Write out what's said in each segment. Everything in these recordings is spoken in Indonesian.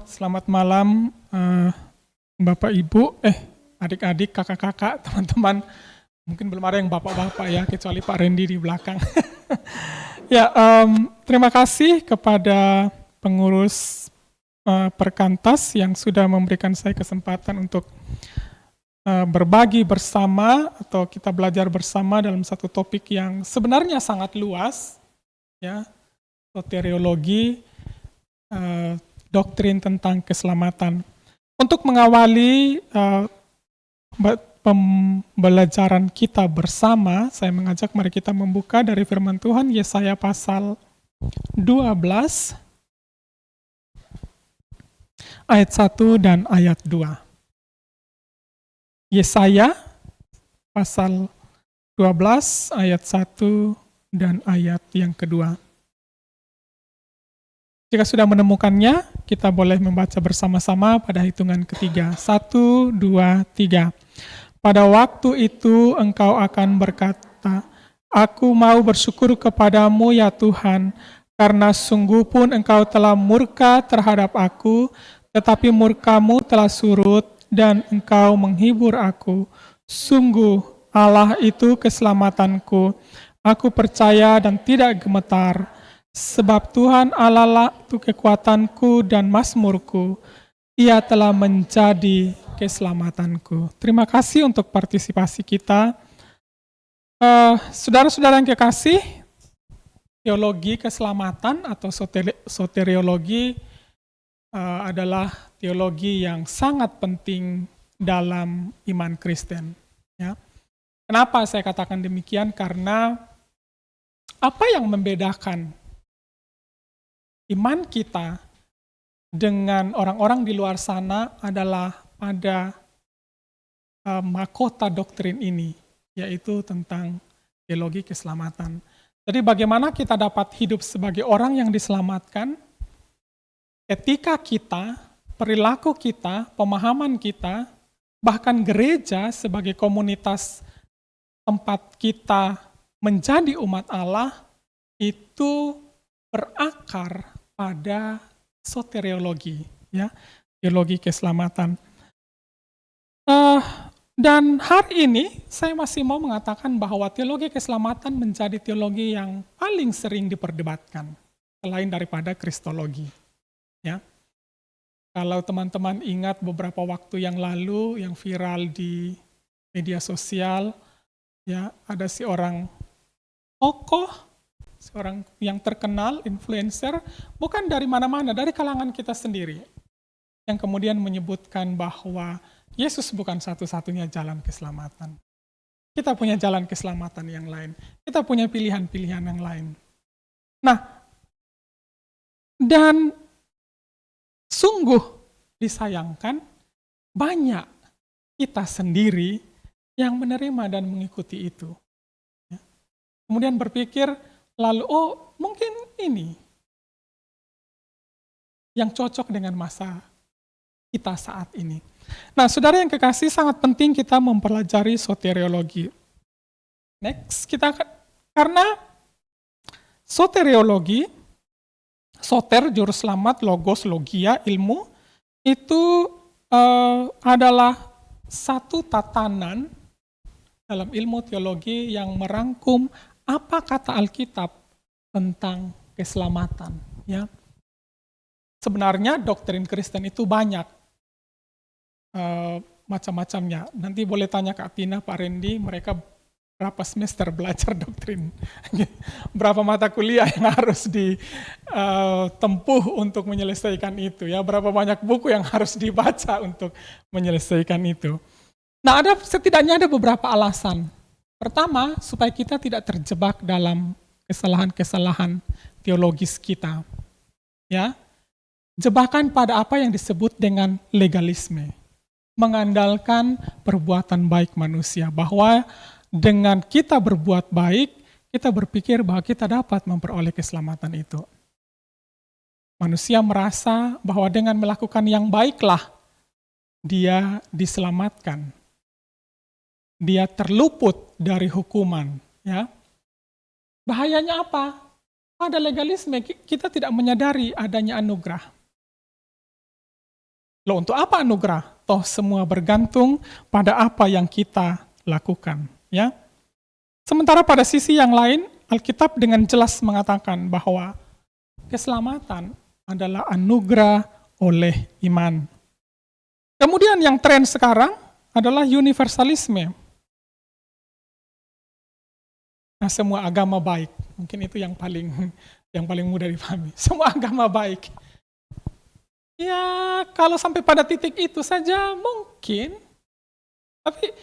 Selamat malam Bapak Ibu, adik-adik, kakak-kakak, teman-teman. Mungkin belum ada yang bapak-bapak ya, kecuali Pak Randy di belakang. Ya, terima kasih kepada pengurus Perkantas yang sudah memberikan saya kesempatan untuk berbagi bersama atau kita belajar bersama dalam satu topik yang sebenarnya sangat luas, ya, soteriologi, doktrin tentang keselamatan. Untuk mengawali pembelajaran kita bersama, saya mengajak mari kita membuka dari firman Tuhan Yesaya pasal 12 ayat 1 dan ayat 2. Yesaya pasal 12 ayat 1 dan ayat yang kedua. Jika sudah menemukannya, kita boleh membaca bersama-sama pada hitungan ketiga. 1, 2, 3. Pada waktu itu engkau akan berkata, Aku mau bersyukur kepadamu ya Tuhan, karena sungguh pun engkau telah murka terhadap aku, tetapi murkamu telah surut dan engkau menghibur aku. Sungguh Allah itu keselamatanku. Aku percaya dan tidak gemetar. Sebab Tuhan Allah lah itu kekuatanku dan mazmurku. Ia telah menjadi keselamatanku. Terima kasih untuk partisipasi kita. Saudara-saudara yang kekasih, teologi keselamatan atau soteriologi adalah teologi yang sangat penting dalam iman Kristen. Ya. Kenapa saya katakan demikian? Karena apa yang membedakan iman kita dengan orang-orang di luar sana adalah pada mahkota doktrin ini, yaitu tentang teologi keselamatan. Jadi bagaimana kita dapat hidup sebagai orang yang diselamatkan, etika kita, perilaku kita, pemahaman kita, bahkan gereja sebagai komunitas tempat kita menjadi umat Allah, itu berakar pada soteriologi, ya, teologi keselamatan. Dan hari ini saya masih mau mengatakan bahwa teologi keselamatan menjadi teologi yang paling sering diperdebatkan, selain daripada kristologi. Ya, kalau teman-teman ingat beberapa waktu yang lalu yang viral di media sosial, ya, ada seorang tokoh, seorang yang terkenal, influencer, bukan dari mana-mana, dari kalangan kita sendiri, yang kemudian menyebutkan bahwa Yesus bukan satu-satunya jalan keselamatan. Kita punya jalan keselamatan yang lain. Kita punya pilihan-pilihan yang lain. Nah, dan sungguh disayangkan banyak kita sendiri yang menerima dan mengikuti itu. Kemudian berpikir, lalu, mungkin ini yang cocok dengan masa kita saat ini. Nah, saudara yang kekasih, sangat penting kita mempelajari soteriologi. Next, karena soteriologi, soter, juru selamat, logos, logia, ilmu, itu adalah satu tatanan dalam ilmu teologi yang merangkum apa kata Alkitab tentang keselamatan. Ya. Sebenarnya doktrin Kristen itu banyak macam-macamnya. Nanti boleh tanya Kak Tina, Pak Randy, mereka berapa semester belajar doktrin, berapa mata kuliah yang harus ditempuh untuk menyelesaikan itu, ya, berapa banyak buku yang harus dibaca untuk menyelesaikan itu. Nah, setidaknya ada beberapa alasan. Pertama, supaya kita tidak terjebak dalam kesalahan-kesalahan teologis kita. Ya, jebakan pada apa yang disebut dengan legalisme. Mengandalkan perbuatan baik manusia, bahwa dengan kita berbuat baik, kita berpikir bahwa kita dapat memperoleh keselamatan itu. Manusia merasa bahwa dengan melakukan yang baiklah, dia diselamatkan. Dia terluput dari hukuman. Ya. Bahayanya apa? Pada legalisme kita tidak menyadari adanya anugerah. Loh, untuk apa anugerah? Toh semua bergantung pada apa yang kita lakukan, ya. Sementara pada sisi yang lain, Alkitab dengan jelas mengatakan bahwa keselamatan adalah anugerah oleh iman. Kemudian yang tren sekarang adalah universalisme. Nah, semua agama baik. Mungkin itu yang paling mudah dipahami. Semua agama baik. Ya, kalau sampai pada titik itu saja mungkin. Tapi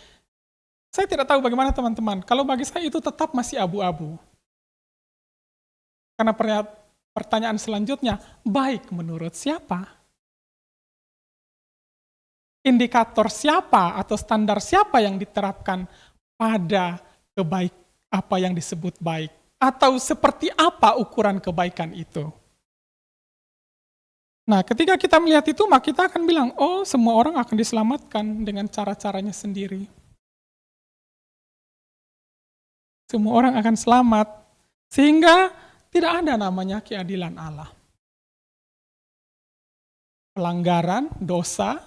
saya tidak tahu bagaimana teman-teman. Kalau bagi saya itu tetap masih abu-abu. Karena pertanyaan selanjutnya, baik menurut siapa? Indikator siapa atau standar siapa yang diterapkan pada apa yang disebut baik? Atau seperti apa ukuran kebaikan itu? Nah, ketika kita melihat itu, maka kita akan bilang, oh, semua orang akan diselamatkan dengan cara-caranya sendiri. Semua orang akan selamat, sehingga tidak ada namanya keadilan Allah. Pelanggaran, dosa,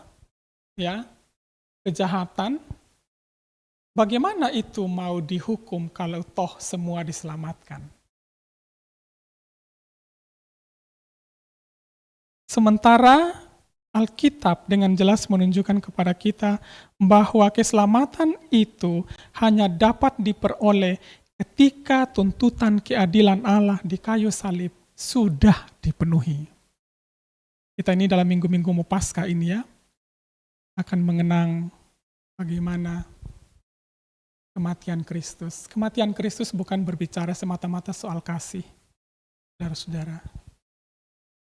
ya, kejahatan, bagaimana itu mau dihukum kalau toh semua diselamatkan? Sementara Alkitab dengan jelas menunjukkan kepada kita bahwa keselamatan itu hanya dapat diperoleh ketika tuntutan keadilan Allah di kayu salib sudah dipenuhi. Kita ini dalam minggu-minggu Paskah ini ya, akan mengenang bagaimana kematian Kristus. Kematian Kristus bukan berbicara semata-mata soal kasih, saudara-saudara.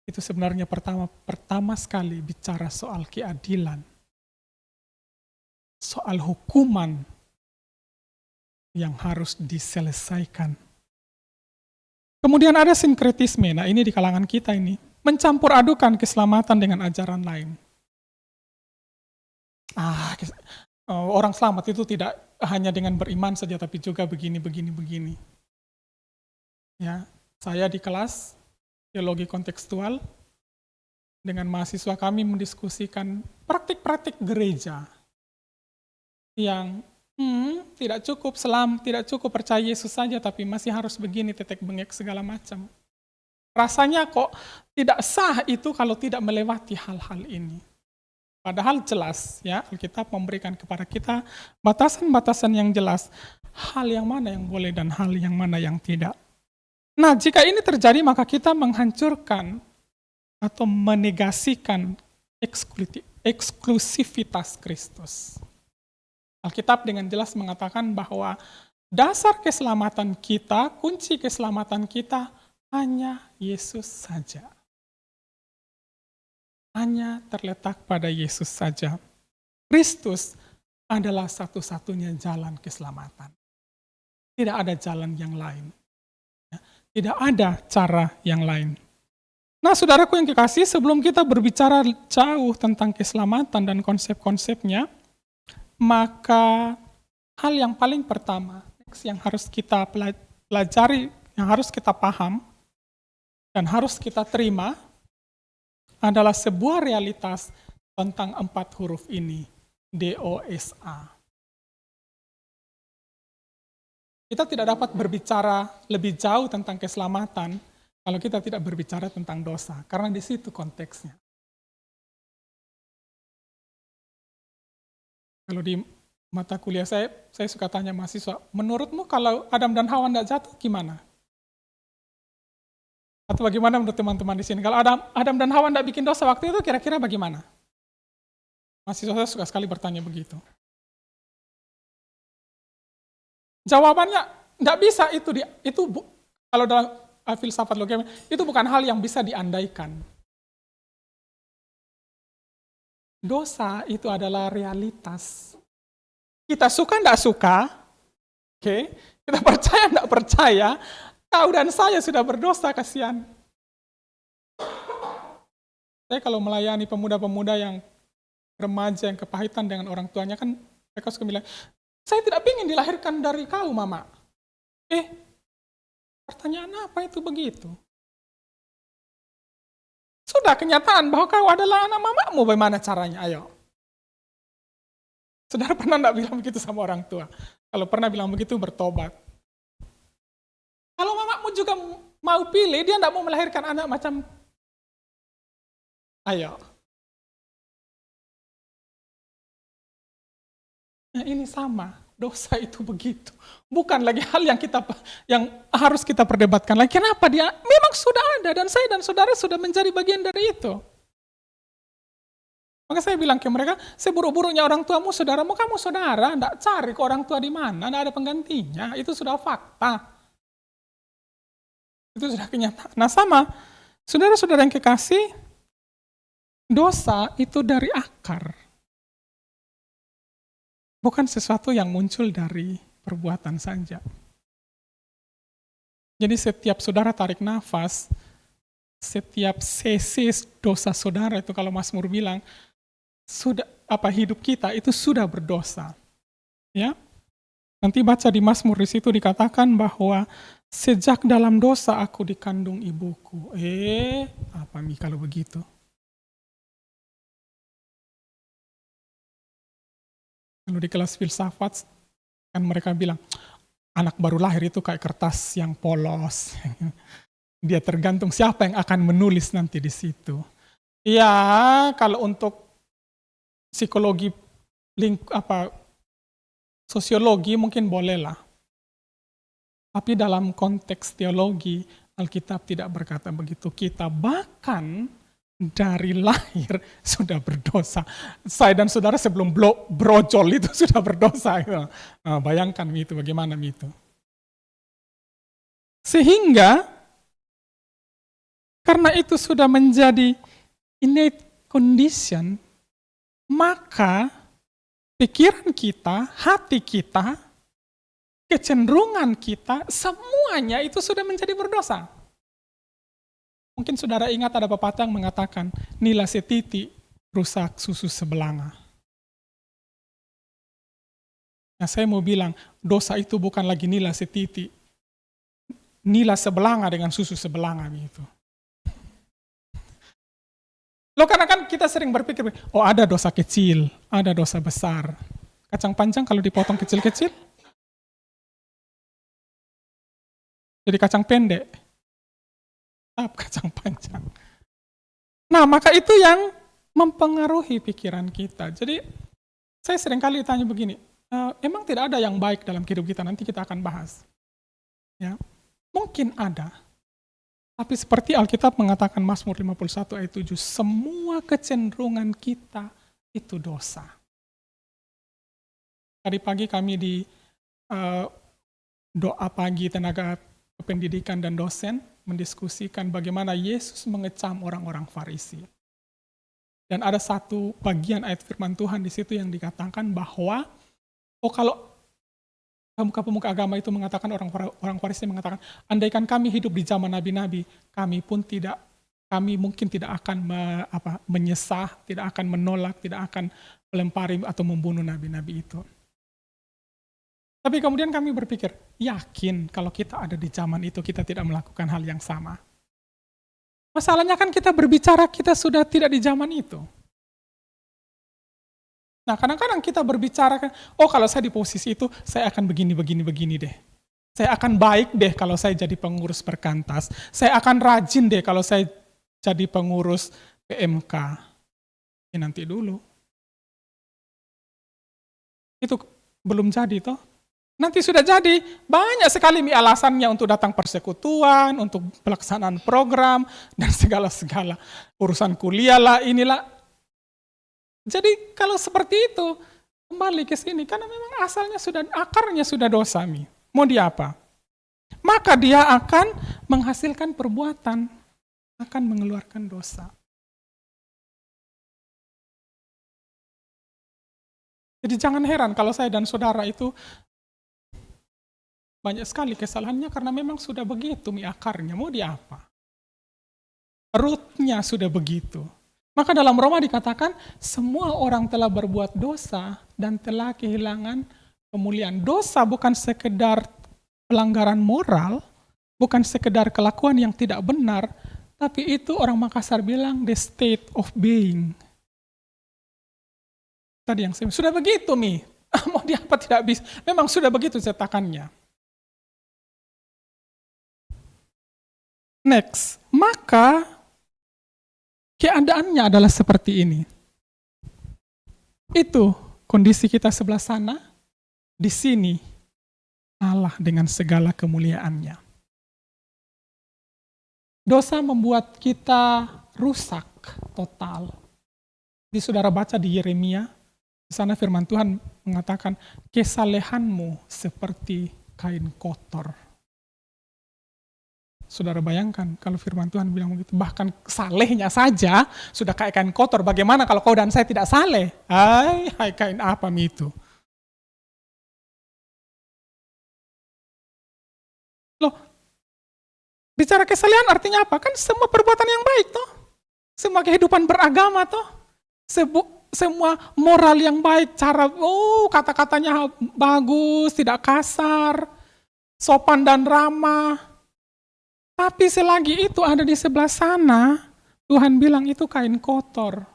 Itu sebenarnya pertama sekali bicara soal keadilan, soal hukuman yang harus diselesaikan. Kemudian ada sinkretisme, nah ini di kalangan kita ini, mencampur adukan keselamatan dengan ajaran lain. Orang selamat itu tidak hanya dengan beriman saja, tapi juga begini. Ya, saya di kelas teologi kontekstual, dengan mahasiswa kami mendiskusikan praktik-praktik gereja yang tidak cukup percaya Yesus saja, tapi masih harus begini, tetek bengek segala macam. Rasanya kok tidak sah itu kalau tidak melewati hal-hal ini. Padahal jelas ya, Alkitab memberikan kepada kita batasan-batasan yang jelas, hal yang mana yang boleh dan hal yang mana yang tidak. Nah, jika ini terjadi, maka kita menghancurkan atau menegasikan eksklusivitas Kristus. Alkitab dengan jelas mengatakan bahwa dasar keselamatan kita, kunci keselamatan kita hanya Yesus saja. Hanya terletak pada Yesus saja. Kristus adalah satu-satunya jalan keselamatan. Tidak ada jalan yang lain. Tidak ada cara yang lain. Nah, saudaraku yang kekasih, sebelum kita berbicara jauh tentang keselamatan dan konsep-konsepnya, maka hal yang paling pertama yang harus kita pelajari, yang harus kita paham, dan harus kita terima adalah sebuah realitas tentang 4 huruf ini, DOSA. Kita tidak dapat berbicara lebih jauh tentang keselamatan kalau kita tidak berbicara tentang dosa, karena di situ konteksnya. Kalau di mata kuliah saya suka tanya mahasiswa, menurutmu kalau Adam dan Hawa tidak jatuh gimana? Atau bagaimana menurut teman-teman di sini? Kalau Adam dan Hawa tidak bikin dosa waktu itu, kira-kira bagaimana? Mahasiswa saya suka sekali bertanya begitu. Jawabannya tidak bisa, kalau dalam filsafat logika itu bukan hal yang bisa diandaikan. Dosa itu adalah realitas. Kita suka tidak suka, kita percaya tidak percaya, kau dan saya sudah berdosa, kasihan. Saya kalau melayani pemuda-pemuda yang remaja yang kepahitan dengan orang tuanya, kan mereka suka bilang, saya tidak ingin dilahirkan dari kau, Mama. Pertanyaan apa itu begitu? Sudah kenyataan bahwa kau adalah anak mamamu, bagaimana caranya? Ayo. Saudara pernah enggak bilang begitu sama orang tua? Kalau pernah bilang begitu, bertobat. Kalau mamamu juga mau pilih, dia enggak mau melahirkan anak macam, ayo. Nah ini sama, dosa itu begitu. Bukan lagi hal yang harus kita perdebatkan lagi. Kenapa dia? Memang sudah ada, dan saya dan saudara sudah menjadi bagian dari itu. Maka saya bilang ke mereka, seburuk-buruknya orang tuamu, saudaramu, kamu saudara, enggak cari ke orang tua di mana, enggak ada penggantinya, itu sudah fakta. Itu sudah kenyataan. Nah sama, saudara-saudara yang kekasih, dosa itu dari akar. Bukan sesuatu yang muncul dari perbuatan saja. Jadi setiap saudara tarik nafas, setiap sesi dosa saudara itu kalau Mazmur bilang, hidup kita itu sudah berdosa. Ya. Nanti baca di Mazmur di situ dikatakan bahwa sejak dalam dosa aku dikandung ibuku. Apa Mi kalau begitu? Kalau di kelas filsafat kan mereka bilang anak baru lahir itu kayak kertas yang polos. Dia tergantung siapa yang akan menulis nanti di situ. Ya, kalau untuk psikologi sosiologi mungkin bolehlah. Tapi dalam konteks teologi Alkitab tidak berkata begitu. Kita bahkan dari lahir sudah berdosa. Saya dan saudara sebelum brojol itu sudah berdosa. Nah, bayangkan itu bagaimana itu. Sehingga karena itu sudah menjadi innate condition, maka pikiran kita, hati kita, kecenderungan kita, semuanya itu sudah menjadi berdosa. Mungkin saudara ingat ada pepatah yang mengatakan, nila setiti rusak susu sebelanga. Nah saya mau bilang, dosa itu bukan lagi nila setiti, nila sebelanga dengan susu sebelanga gitu. Loh karena kan kita sering berpikir, oh ada dosa kecil, ada dosa besar. Kacang panjang kalau dipotong kecil-kecil, jadi kacang pendek. Kacang panjang. Nah, maka itu yang mempengaruhi pikiran kita. Jadi, saya seringkali ditanya begini, emang tidak ada yang baik dalam hidup kita? Nanti kita akan bahas. Ya, mungkin ada. Tapi seperti Alkitab mengatakan Mazmur 51 ayat 7, semua kecenderungan kita itu dosa. Tadi pagi kami di doa pagi tenaga pendidikan dan dosen, mendiskusikan bagaimana Yesus mengecam orang-orang Farisi. Dan ada satu bagian ayat firman Tuhan di situ yang dikatakan bahwa, kalau pemuka-pemuka agama itu mengatakan, orang Farisi mengatakan, andaikan kami hidup di zaman nabi-nabi, kami mungkin tidak akan menyesah, tidak akan menolak, tidak akan melempari atau membunuh nabi-nabi itu. Tapi kemudian kami berpikir, yakin kalau kita ada di zaman itu, kita tidak melakukan hal yang sama. Masalahnya kan kita berbicara, kita sudah tidak di zaman itu. Nah kadang-kadang kita berbicara, kalau saya di posisi itu, saya akan begini deh. Saya akan baik deh kalau saya jadi pengurus perkantas. Saya akan rajin deh kalau saya jadi pengurus PMK. Ya nanti dulu. Itu belum jadi toh. Nanti sudah jadi, banyak sekali alasannya untuk datang persekutuan, untuk pelaksanaan program, dan segala-segala. Urusan kuliah lah, inilah. Jadi kalau seperti itu, kembali ke sini, karena memang akarnya sudah dosa. Mau dia apa? Maka dia akan menghasilkan perbuatan, akan mengeluarkan dosa. Jadi jangan heran kalau saya dan saudara itu banyak sekali kesalahannya karena memang sudah begitu akarnya. Mau dia apa? Rootnya sudah begitu. Maka dalam Roma dikatakan, semua orang telah berbuat dosa dan telah kehilangan kemuliaan. Dosa bukan sekedar pelanggaran moral, bukan sekedar kelakuan yang tidak benar. Tapi itu orang Makassar bilang the state of being. Tadi yang saya sudah begitu, Mi. Mau diapa tidak bisa. Memang sudah begitu cetakannya. Next, maka keadaannya adalah seperti ini. Itu kondisi kita sebelah sana, di sini Allah dengan segala kemuliaannya. Dosa membuat kita rusak total. Di saudara baca di Yeremia, di sana firman Tuhan mengatakan, kesalehanmu seperti kain kotor. Saudara bayangkan kalau firman Tuhan bilang begitu, bahkan salehnya saja sudah kayak kain kotor. Bagaimana kalau kau dan saya tidak saleh? Hai kain apa itu? Loh, bicara kesalehan artinya apa? Kan semua perbuatan yang baik toh. Semua kehidupan beragama toh. Semua moral yang baik, cara kata-katanya bagus, tidak kasar, sopan dan ramah. Tapi selagi itu ada di sebelah sana, Tuhan bilang itu kain kotor.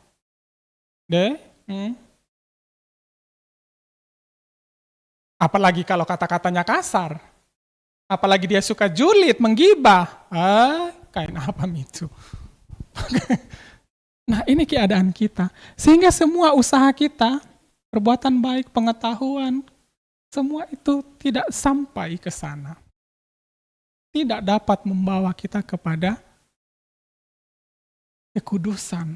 Apalagi kalau kata-katanya kasar. Apalagi dia suka julid, menggibah. Kain apa itu? Nah, ini keadaan kita. Sehingga semua usaha kita, perbuatan baik, pengetahuan, semua itu tidak sampai ke sana. Tidak dapat membawa kita kepada kekudusan,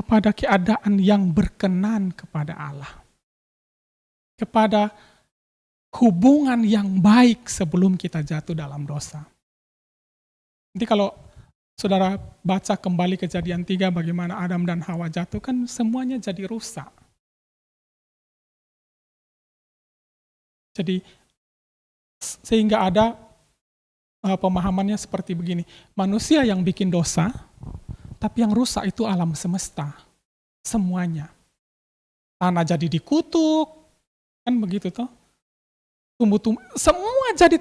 kepada keadaan yang berkenan kepada Allah, kepada hubungan yang baik sebelum kita jatuh dalam dosa. Nanti kalau saudara baca kembali Kejadian 3 bagaimana Adam dan Hawa jatuh, kan semuanya jadi rusak. Jadi sehingga ada pemahamannya seperti begini, manusia yang bikin dosa, tapi yang rusak itu alam semesta, semuanya. Tanah jadi dikutuk, kan begitu toh. Tumbuh-tumbuh, semua jadi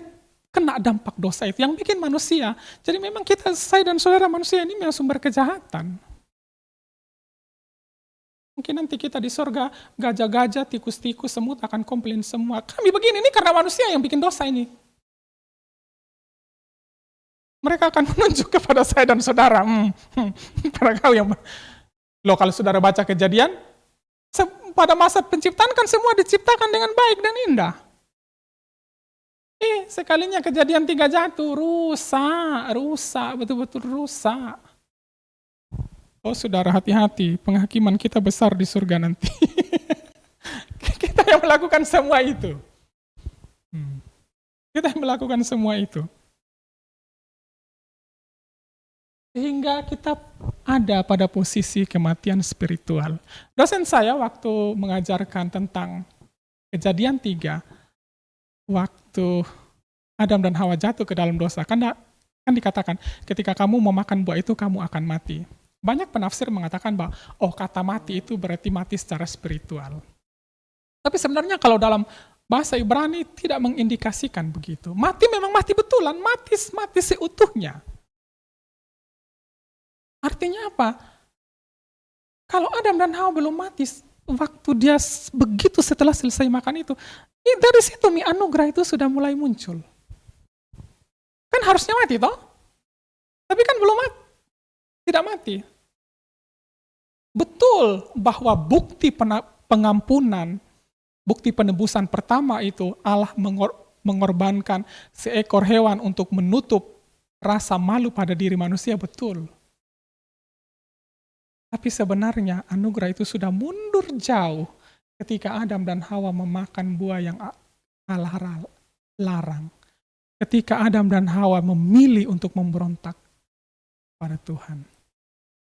kena dampak dosa itu, yang bikin manusia. Jadi memang saya dan saudara manusia ini memang sumber kejahatan. Mungkin nanti kita di surga, gajah-gajah, tikus-tikus, semut akan komplain semua. Kami begini, ini karena manusia yang bikin dosa ini. Mereka akan menunjuk kepada saya dan saudara. Para kau yang... Loh, kalau saudara baca Kejadian, pada masa penciptaan kan semua diciptakan dengan baik dan indah. Sekalinya Kejadian 3 jatuh, rusak, betul-betul rusak. Oh saudara, hati-hati, penghakiman kita besar di surga nanti. Kita yang melakukan semua itu. Kita yang melakukan semua itu. Sehingga kita ada pada posisi kematian spiritual. Dosen saya waktu mengajarkan tentang Kejadian 3, waktu Adam dan Hawa jatuh ke dalam dosa, kan dikatakan ketika kamu memakan buah itu kamu akan mati. Banyak penafsir mengatakan bahwa kata mati itu berarti mati secara spiritual. Tapi sebenarnya kalau dalam bahasa Ibrani tidak mengindikasikan begitu. Mati memang mati betulan, mati seutuhnya. Artinya apa? Kalau Adam dan Hawa belum mati, waktu dia begitu setelah selesai makan itu, dari situ anugerah itu sudah mulai muncul. Kan harusnya mati toh? Tapi kan belum mati. Tidak mati. Betul bahwa bukti pengampunan, bukti penebusan pertama itu Allah mengorbankan seekor hewan untuk menutup rasa malu pada diri manusia, betul. Tapi sebenarnya anugerah itu sudah mundur jauh ketika Adam dan Hawa memakan buah yang Allah larang. Ketika Adam dan Hawa memilih untuk memberontak pada Tuhan.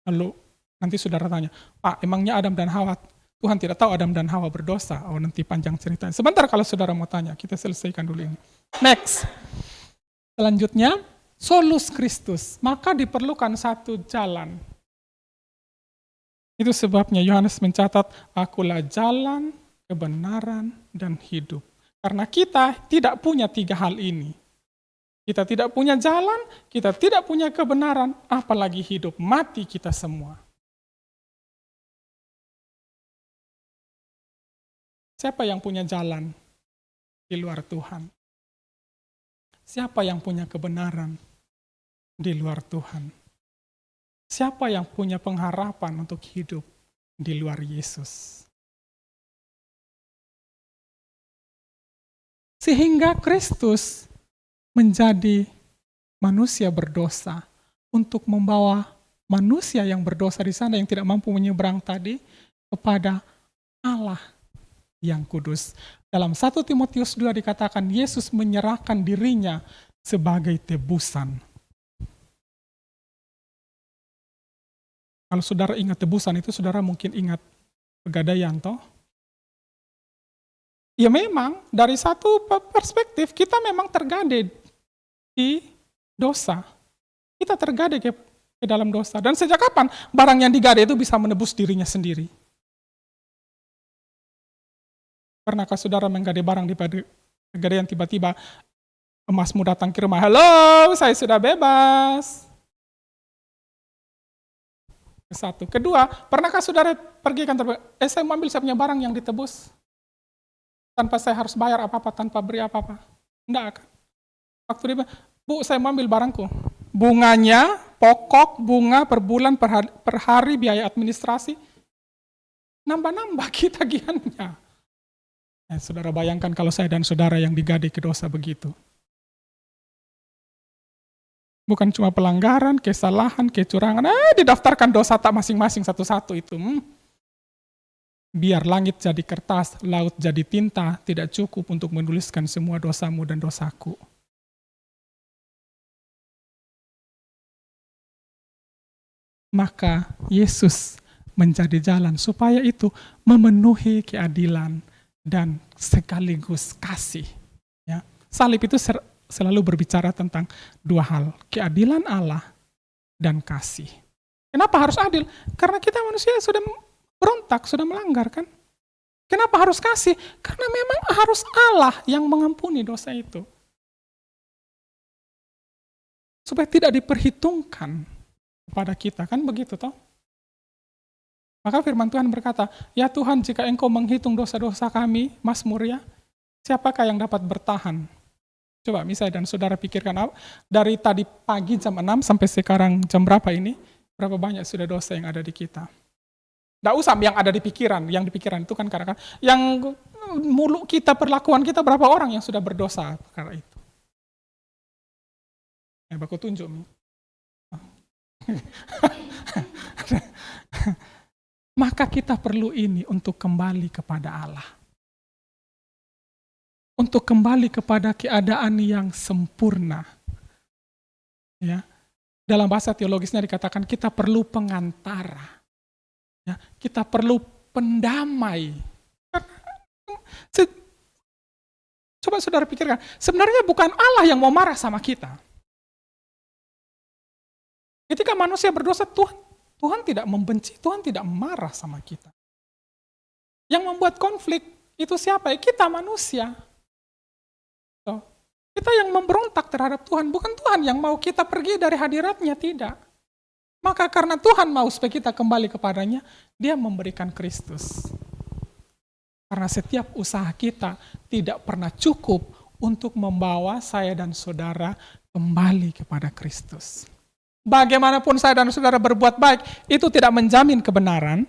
Lalu nanti saudara tanya, Pak, emangnya Adam dan Hawa, Tuhan tidak tahu Adam dan Hawa berdosa? Nanti panjang ceritanya. Sebentar kalau saudara mau tanya, kita selesaikan dulu ini. Next. Selanjutnya, solus Kristus. Maka diperlukan satu jalan. Itu sebabnya Yohanes mencatat, akulah jalan, kebenaran, dan hidup. Karena kita tidak punya 3 hal ini. Kita tidak punya jalan, kita tidak punya kebenaran, apalagi hidup mati kita semua. Siapa yang punya jalan di luar Tuhan? Siapa yang punya kebenaran di luar Tuhan? Siapa yang punya pengharapan untuk hidup di luar Yesus? Sehingga Kristus menjadi manusia berdosa untuk membawa manusia yang berdosa di sana yang tidak mampu menyeberang tadi kepada Allah yang kudus. Dalam 1 Timotius 2 dikatakan Yesus menyerahkan dirinya sebagai tebusan. Kalau saudara ingat tebusan itu, saudara mungkin ingat pegadaian toh? Ya memang, dari satu perspektif kita memang tergade di dosa. Kita tergade ke dalam dosa. Dan sejak kapan barang yang digade itu bisa menebus dirinya sendiri? Pernahkah saudara menggade barang di pegadaian, tiba-tiba emasmu datang ke rumah, halo, saya sudah bebas. Satu. Kedua, pernahkah saudara pergi kantor, saya mau ambil saya punya barang yang ditebus? Tanpa saya harus bayar apa-apa, tanpa beri apa-apa. Enggak kan? Waktu dia, Bu, saya mau ambil barangku. Bunganya, pokok, bunga per bulan, per hari, biaya administrasi. Nambah-nambah kita tagihannya. Saudara bayangkan kalau saya dan saudara yang digade ke dosa begitu. Bukan cuma pelanggaran, kesalahan, kecurangan, didaftarkan dosa tak masing-masing satu-satu itu. Biar langit jadi kertas, laut jadi tinta, tidak cukup untuk menuliskan semua dosamu dan dosaku. Maka Yesus menjadi jalan supaya itu memenuhi keadilan dan sekaligus kasih. Ya. Salib itu selalu berbicara tentang dua hal, keadilan Allah dan kasih. Kenapa harus adil? Karena kita manusia sudah berontak, sudah melanggar kan? Kenapa harus kasih? Karena memang harus Allah yang mengampuni dosa itu. Supaya tidak diperhitungkan kepada kita, kan begitu toh? Maka firman Tuhan berkata, ya Tuhan, jika Engkau menghitung dosa-dosa kami, Mazmur ya, siapakah yang dapat bertahan? Coba misalnya dan saudara pikirkan, dari tadi pagi jam 6 sampai sekarang jam berapa ini, berapa banyak sudah dosa yang ada di kita? Nggak usah yang ada di pikiran, yang di pikiran itu kan karena yang mulut kita, perlakuan kita, berapa orang yang sudah berdosa karena itu? Aku tunjuk nih. Maka kita perlu ini untuk kembali kepada Allah. Untuk kembali kepada keadaan yang sempurna. Ya. Dalam bahasa teologisnya dikatakan kita perlu pengantara. Ya. Kita perlu pendamai. Coba saudara pikirkan, sebenarnya bukan Allah yang mau marah sama kita. Ketika manusia berdosa, Tuhan tidak membenci, Tuhan tidak marah sama kita. Yang membuat konflik itu siapa? Kita manusia. Kita yang memberontak terhadap Tuhan, bukan Tuhan yang mau kita pergi dari hadiratnya, tidak. Maka karena Tuhan mau supaya kita kembali kepadanya, Dia memberikan Kristus. Karena setiap usaha kita tidak pernah cukup untuk membawa saya dan saudara kembali kepada Kristus. Bagaimanapun saya dan saudara berbuat baik, itu tidak menjamin kebenaran.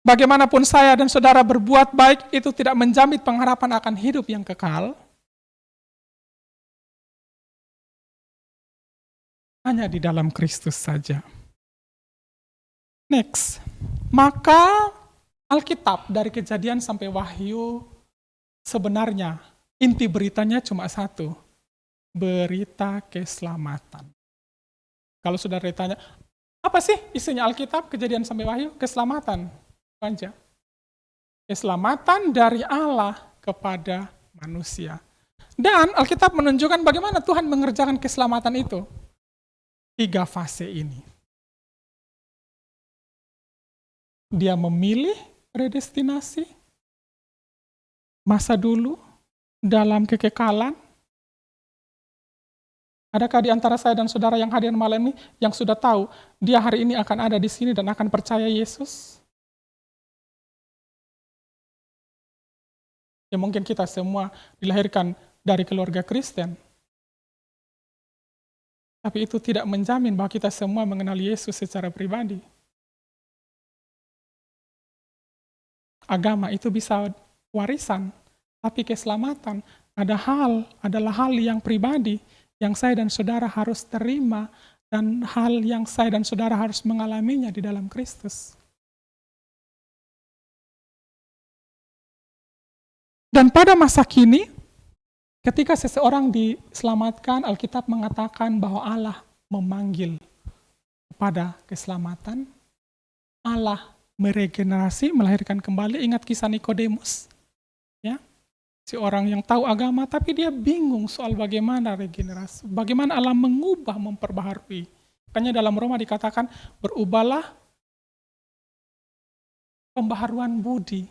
Bagaimanapun saya dan saudara berbuat baik, itu tidak menjamin pengharapan akan hidup yang kekal. Hanya di dalam Kristus saja. Next. Maka Alkitab dari Kejadian sampai Wahyu sebenarnya inti beritanya cuma satu. Berita keselamatan. Kalau saudara ditanya, apa sih isinya Alkitab, Kejadian sampai Wahyu? Keselamatan. Aja. Keselamatan dari Allah kepada manusia. Dan Alkitab menunjukkan bagaimana Tuhan mengerjakan keselamatan itu. 3 fase ini. Dia memilih predestinasi, masa dulu, dalam kekekalan, Adakah di antara saya dan saudara yang hadir malam ini yang sudah tahu dia hari ini akan ada di sini dan akan percaya Yesus? Ya mungkin kita semua dilahirkan dari keluarga Kristen. Tapi itu tidak menjamin bahwa kita semua mengenal Yesus secara pribadi. Agama itu bisa warisan, tapi keselamatan adalah hal yang pribadi yang saya dan saudara harus terima dan hal yang saya dan saudara harus mengalaminya di dalam Kristus. Dan pada masa kini, ketika seseorang diselamatkan, Alkitab mengatakan bahwa Allah memanggil kepada keselamatan, Allah meregenerasi, melahirkan kembali. Ingat kisah Nikodemus, ya, si orang yang tahu agama tapi dia bingung soal bagaimana regenerasi, bagaimana Allah mengubah, memperbaharui. Makanya dalam Roma dikatakan berubahlah pembaharuan budi,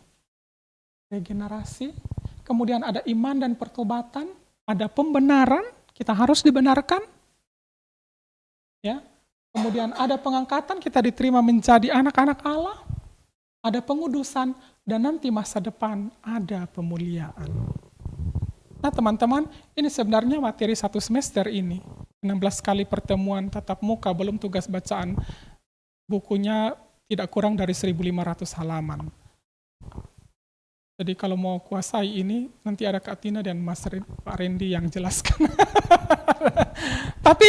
regenerasi, kemudian ada iman dan pertobatan, ada pembenaran, kita harus dibenarkan, ya. Kemudian ada pengangkatan, kita diterima menjadi anak-anak Allah, ada pengudusan, dan nanti masa depan ada pemuliaan. Nah teman-teman, ini sebenarnya materi 1 semester ini. 16 kali pertemuan tatap muka, belum tugas bacaan. Bukunya tidak kurang dari 1.500 halaman. Jadi kalau mau kuasai ini, nanti ada Kak Tina dan Pak Randy yang jelaskan. Tapi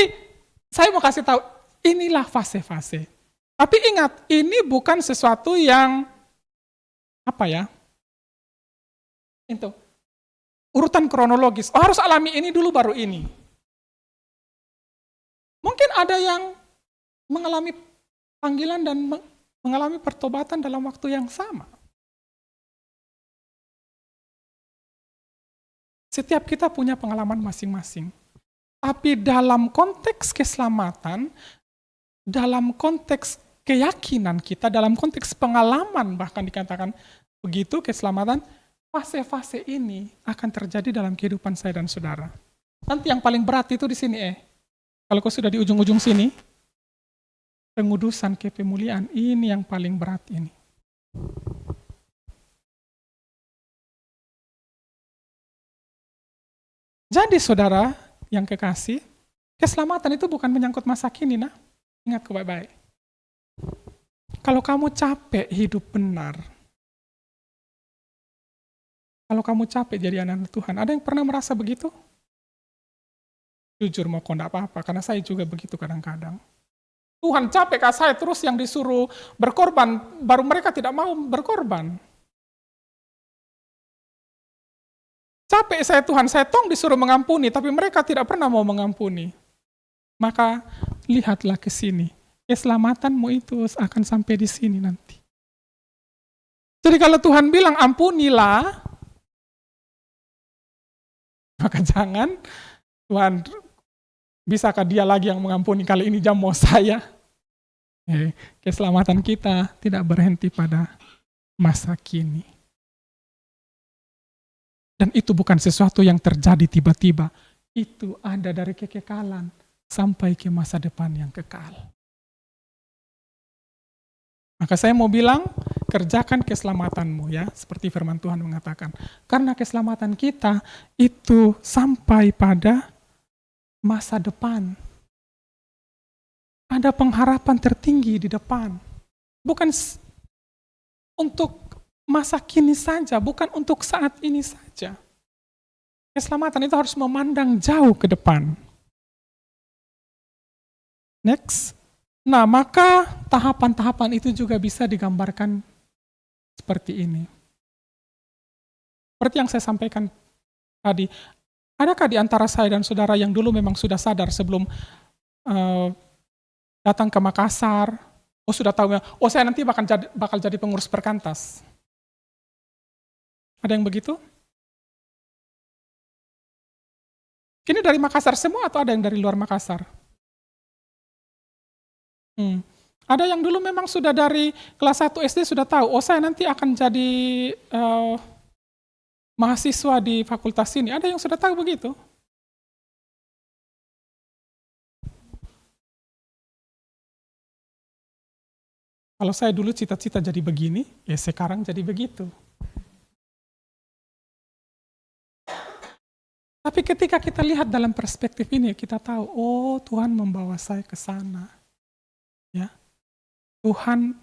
saya mau kasih tahu, inilah fase-fase. Tapi ingat, ini bukan sesuatu yang itu urutan kronologis. Oh, harus alami ini dulu baru ini. Mungkin ada yang mengalami panggilan dan mengalami pertobatan dalam waktu yang sama. Setiap kita punya pengalaman masing-masing. Tapi dalam konteks keselamatan, dalam konteks keyakinan kita, dalam konteks pengalaman bahkan dikatakan begitu keselamatan, fase-fase ini akan terjadi dalam kehidupan saya dan saudara. Nanti yang paling berat itu di sini kalau kau sudah di ujung-ujung sini, pengudusan ke pemuliaan, ini yang paling berat ini. Jadi saudara yang kekasih, keselamatan itu bukan menyangkut masa kini, nah. Ingat baik-baik. Kalau kamu capek hidup benar, kalau kamu capek jadi anak Tuhan, ada yang pernah merasa begitu? Jujur mau enggak apa-apa, karena saya juga begitu kadang-kadang. Tuhan capek kah saya terus yang disuruh berkorban, baru mereka tidak mau berkorban. Capek saya Tuhan, saya disuruh mengampuni, tapi mereka tidak pernah mau mengampuni. Maka lihatlah ke sini, keselamatanmu itu akan sampai di sini nanti. Jadi kalau Tuhan bilang ampunilah, maka jangan, Tuhan, bisakah dia lagi yang mengampuni kali ini jam mau saya? Keselamatan kita tidak berhenti pada masa kini. Dan itu bukan sesuatu yang terjadi tiba-tiba. Itu ada dari kekekalan sampai ke masa depan yang kekal. Maka saya mau bilang, kerjakan keselamatanmu ya, seperti firman Tuhan mengatakan. Karena keselamatan kita itu sampai pada masa depan. Ada pengharapan tertinggi di depan. Bukan untuk masa kini saja, bukan untuk saat ini saja. Keselamatan itu harus memandang jauh ke depan. Next. Nah, maka tahapan-tahapan itu juga bisa digambarkan seperti ini. Seperti yang saya sampaikan tadi, adakah di antara saya dan saudara yang dulu memang sudah sadar sebelum datang ke Makassar, sudah tahu, saya nanti bakal jadi pengurus perkantas. Ada yang begitu? Ini dari Makassar semua atau ada yang dari luar Makassar? Ada yang dulu memang sudah dari kelas 1 SD sudah tahu, saya nanti akan jadi mahasiswa di fakultas ini. Ada yang sudah tahu begitu? Kalau saya dulu cita-cita jadi begini, ya sekarang jadi begitu. Tapi ketika kita lihat dalam perspektif ini, kita tahu, oh Tuhan membawa saya ke sana. Ya, Tuhan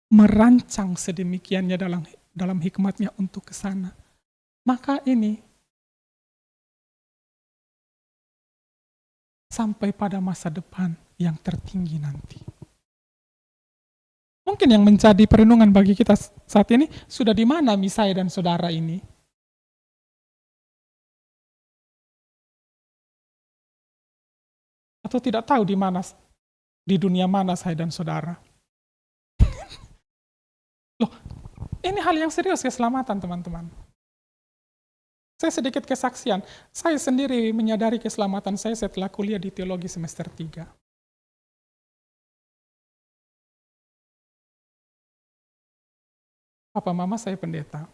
merancang sedemikiannya dalam hikmatnya untuk ke sana. Maka ini sampai pada masa depan yang tertinggi nanti. Mungkin yang menjadi perenungan bagi kita saat ini, sudah di mana saya dan saudara ini? Atau tidak tahu di dunia mana saya dan saudara? Loh, ini hal yang serius keselamatan teman-teman. Saya sedikit kesaksian, saya sendiri menyadari keselamatan saya setelah kuliah di teologi semester 3. Papa mama saya pendeta.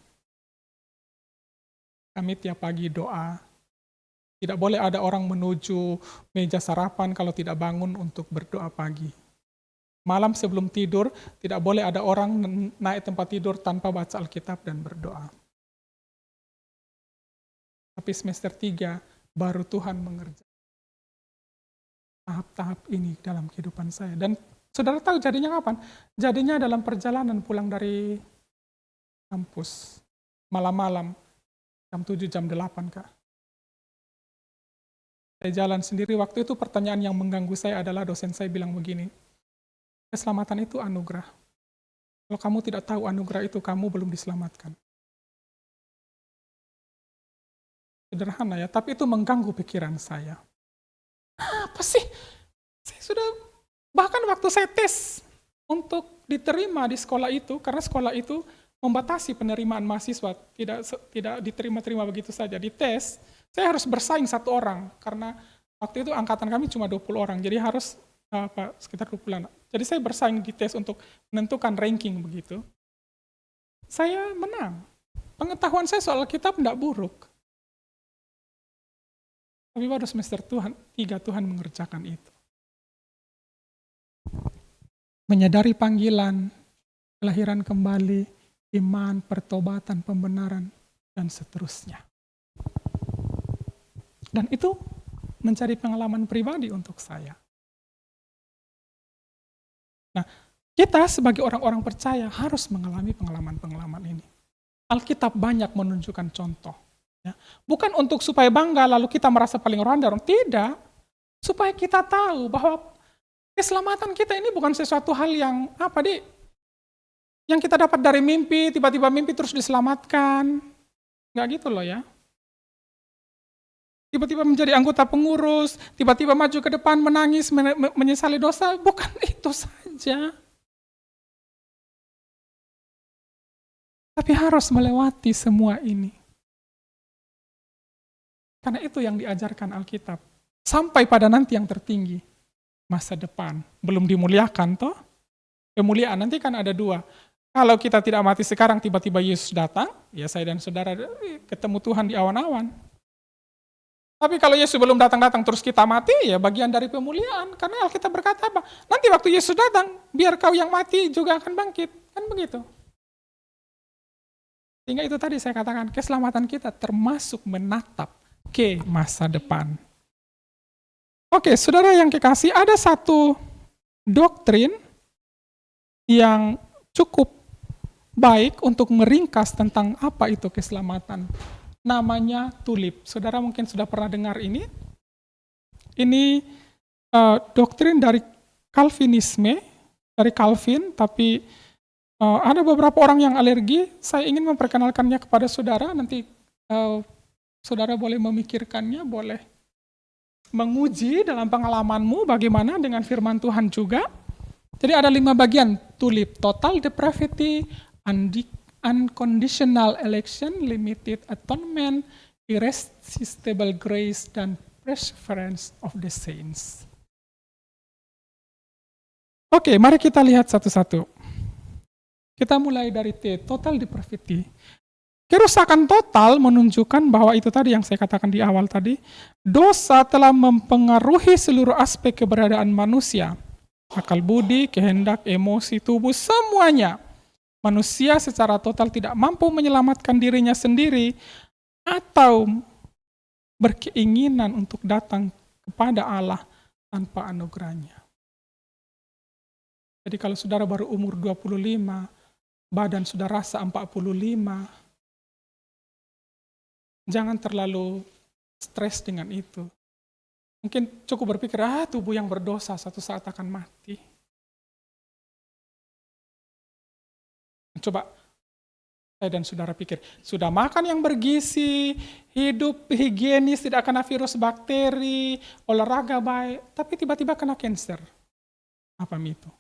Kami tiap pagi doa. Tidak boleh ada orang menuju meja sarapan kalau tidak bangun untuk berdoa pagi. Malam sebelum tidur, tidak boleh ada orang naik tempat tidur tanpa baca Alkitab dan berdoa. Tapi semester 3, baru Tuhan mengerjakan tahap-tahap ini dalam kehidupan saya. Dan saudara tahu jadinya kapan? Jadinya dalam perjalanan pulang dari kampus. Malam-malam, jam 7, jam 8, Kak. Saya jalan sendiri, waktu itu pertanyaan yang mengganggu saya adalah dosen saya bilang begini, keselamatan itu anugerah. Kalau kamu tidak tahu anugerah itu, kamu belum diselamatkan. Sederhana ya, tapi itu mengganggu pikiran saya. Apa sih? Saya sudah, bahkan waktu saya tes untuk diterima di sekolah itu, karena sekolah itu membatasi penerimaan mahasiswa, tidak diterima-terima begitu saja. Di tes, saya harus bersaing 1 orang, karena waktu itu angkatan kami cuma 20 orang, jadi harus sekitar 20-an. Jadi saya bersaing di tes untuk menentukan ranking begitu. Saya menang. Pengetahuan saya soal kitab tidak buruk. Tapi baru semester 3 Tuhan mengerjakan itu. Menyadari panggilan, kelahiran kembali, iman, pertobatan, pembenaran, dan seterusnya. Dan itu menjadi pengalaman pribadi untuk saya. Nah, kita sebagai orang-orang percaya harus mengalami pengalaman-pengalaman ini. Alkitab banyak menunjukkan contoh. Ya. Bukan untuk supaya bangga lalu kita merasa paling rendah, tidak. Supaya kita tahu bahwa keselamatan kita ini bukan sesuatu hal yang yang kita dapat dari mimpi, tiba-tiba mimpi terus diselamatkan. Nggak gitu loh ya. Tiba-tiba menjadi anggota pengurus, tiba-tiba maju ke depan menangis, menyesali dosa, bukan itu saja. Tapi harus melewati semua ini. Karena itu yang diajarkan Alkitab. Sampai pada nanti yang tertinggi, masa depan. Belum dimuliakan toh? Kemuliaan nanti kan ada 2. Kalau kita tidak mati sekarang, tiba-tiba Yesus datang, ya saya dan saudara ketemu Tuhan di awan-awan. Tapi kalau Yesus belum datang-datang terus kita mati, ya bagian dari pemuliaan. Karena Alkitab berkata apa? Nanti waktu Yesus datang, biar kau yang mati juga akan bangkit. Kan begitu. Sehingga itu tadi saya katakan, keselamatan kita termasuk menatap ke masa depan. Oke, saudara yang kekasih, ada satu doktrin yang cukup baik untuk meringkas tentang apa itu keselamatan. Namanya tulip. Saudara mungkin sudah pernah dengar ini. Ini doktrin dari Calvinisme, dari Calvin, tapi ada beberapa orang yang alergi. Saya ingin memperkenalkannya kepada saudara, nanti saudara boleh memikirkannya, boleh menguji dalam pengalamanmu bagaimana dengan firman Tuhan juga. Jadi ada 5 bagian tulip: total depravity, unconditional election, limited atonement, irresistible grace, dan perseverance of the saints. Oke, mari kita lihat satu-satu. Kita mulai dari T, total depravity. Kerusakan total menunjukkan bahwa itu tadi yang saya katakan di awal tadi, dosa telah mempengaruhi seluruh aspek keberadaan manusia. Akal budi, kehendak, emosi, tubuh, semuanya. Manusia secara total tidak mampu menyelamatkan dirinya sendiri atau berkeinginan untuk datang kepada Allah tanpa anugerahnya. Jadi kalau saudara baru umur 25, badan sudah rasa 45, jangan terlalu stres dengan itu. Mungkin cukup berpikir, tubuh yang berdosa suatu saat akan mati. Coba saya dan saudara pikir, sudah makan yang bergizi, hidup higienis, tidak kena virus bakteri, olahraga baik, tapi tiba-tiba kena cancer. Apa itu?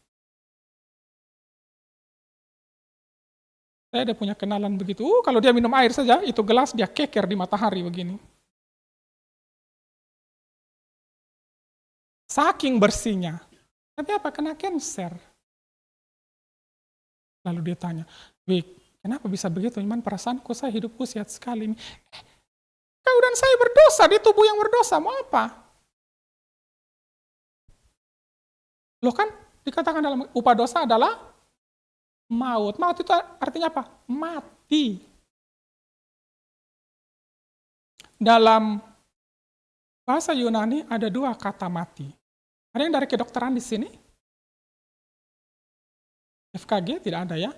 Saya ada punya kenalan begitu, kalau dia minum air saja, itu gelas dia keker di matahari begini. Saking bersihnya. Tapi apa? Kena cancer. Lalu dia tanya, kenapa bisa begitu? Iman perasaanku, saya hidupku sehat sekali. Kau dan saya berdosa, di tubuh yang berdosa, mau apa? Loh kan dikatakan dalam upah dosa adalah maut. Maut itu artinya apa? Mati. Dalam bahasa Yunani ada 2 kata mati. Ada yang dari kedokteran di sini? FKG tidak ada ya.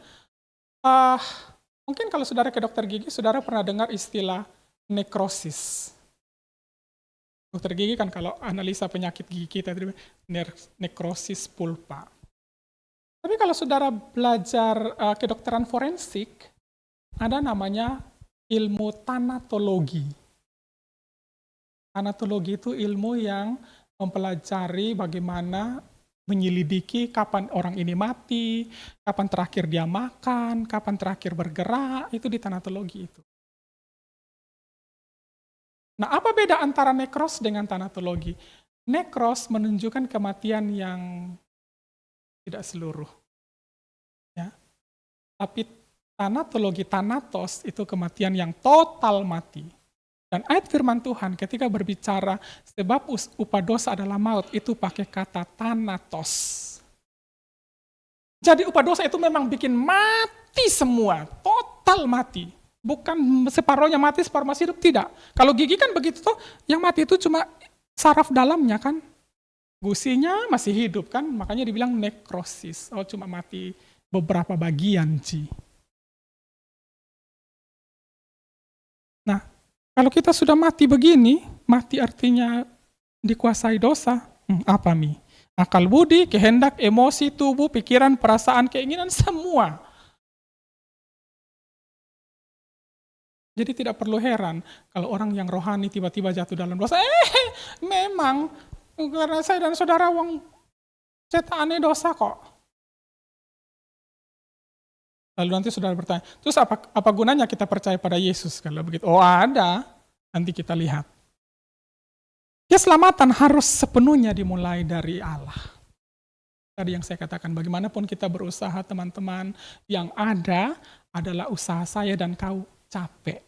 Mungkin kalau saudara ke dokter gigi, saudara pernah dengar istilah nekrosis. Dokter gigi kan kalau analisa penyakit gigi kita itu nekrosis pulpa. Tapi kalau saudara belajar kedokteran forensik, ada namanya ilmu tanatologi. Tanatologi itu ilmu yang mempelajari bagaimana menyelidiki kapan orang ini mati, kapan terakhir dia makan, kapan terakhir bergerak, itu di tanatologi itu. Nah, apa beda antara nekros dengan tanatologi? Nekros menunjukkan kematian yang tidak seluruh. Ya. Tapi tanatologi, thanatos, itu kematian yang total mati. Dan ayat firman Tuhan ketika berbicara sebab upah dosa adalah maut, itu pakai kata thanatos. Jadi upah dosa itu memang bikin mati semua, total mati. Bukan separuhnya mati, separuh masih hidup, tidak. Kalau gigi kan begitu tuh, yang mati itu cuma saraf dalamnya kan. Gusinya masih hidup kan, makanya dibilang nekrosis. Oh cuma mati beberapa bagian sih. Nah, kalau kita sudah mati begini, mati artinya dikuasai dosa. Apa Mi? Akal budi, kehendak, emosi, tubuh, pikiran, perasaan, keinginan, semua. Jadi tidak perlu heran kalau orang yang rohani tiba-tiba jatuh dalam dosa. Memang, karena saya dan saudara cetakannya dosa kok. Lalu nanti saudara bertanya, terus apa gunanya kita percaya pada Yesus kalau begitu? Oh ada, nanti kita lihat. Keselamatan harus sepenuhnya dimulai dari Allah. Tadi yang saya katakan, bagaimanapun kita berusaha teman-teman, yang ada adalah usaha saya dan kau capek.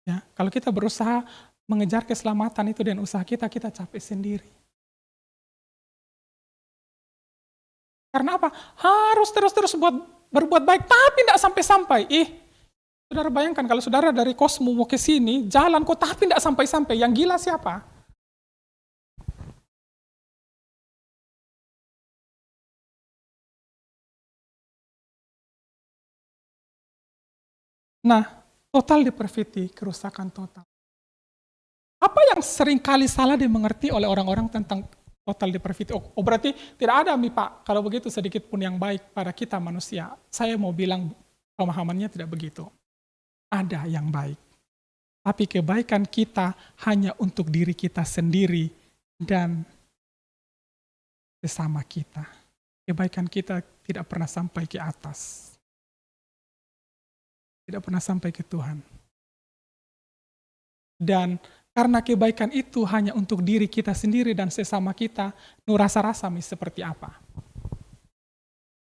Ya, kalau kita berusaha mengejar keselamatan itu dengan usaha kita capek sendiri. Karena apa? Harus terus-terus berbuat baik, tapi tidak sampai-sampai. Saudara bayangkan kalau saudara dari Kosmo mau ke sini, jalan kok tapi tidak sampai-sampai. Yang gila siapa? Nah, total depravity, kerusakan total. Apa yang seringkali salah dimengerti oleh orang-orang tentang total depravity? Oh berarti tidak ada Pak, kalau begitu sedikit pun yang baik pada kita manusia. Saya mau bilang pemahamannya tidak begitu. Ada yang baik. Tapi kebaikan kita hanya untuk diri kita sendiri dan sesama kita. Kebaikan kita tidak pernah sampai ke atas. Tidak pernah sampai ke Tuhan. Dan karena kebaikan itu hanya untuk diri kita sendiri dan sesama kita, nu rasa-rasa seperti apa?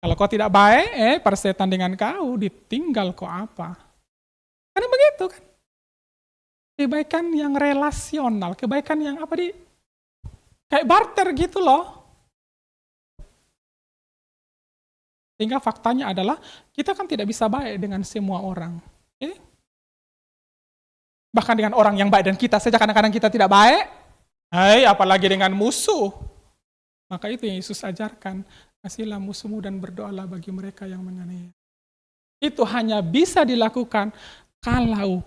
Kalau kau tidak baik, persetan dengan kau, ditinggal kau apa? Karena begitu kan? Kebaikan yang relasional, kebaikan yang kayak barter gitu loh. Sehingga faktanya adalah kita kan tidak bisa baik dengan semua orang. Bahkan dengan orang yang baik dan kita saja kadang-kadang kita tidak baik. Apalagi dengan musuh. Maka itu yang Yesus ajarkan. Kasihilah musuhmu dan berdoalah bagi mereka yang menganiaya. Itu hanya bisa dilakukan kalau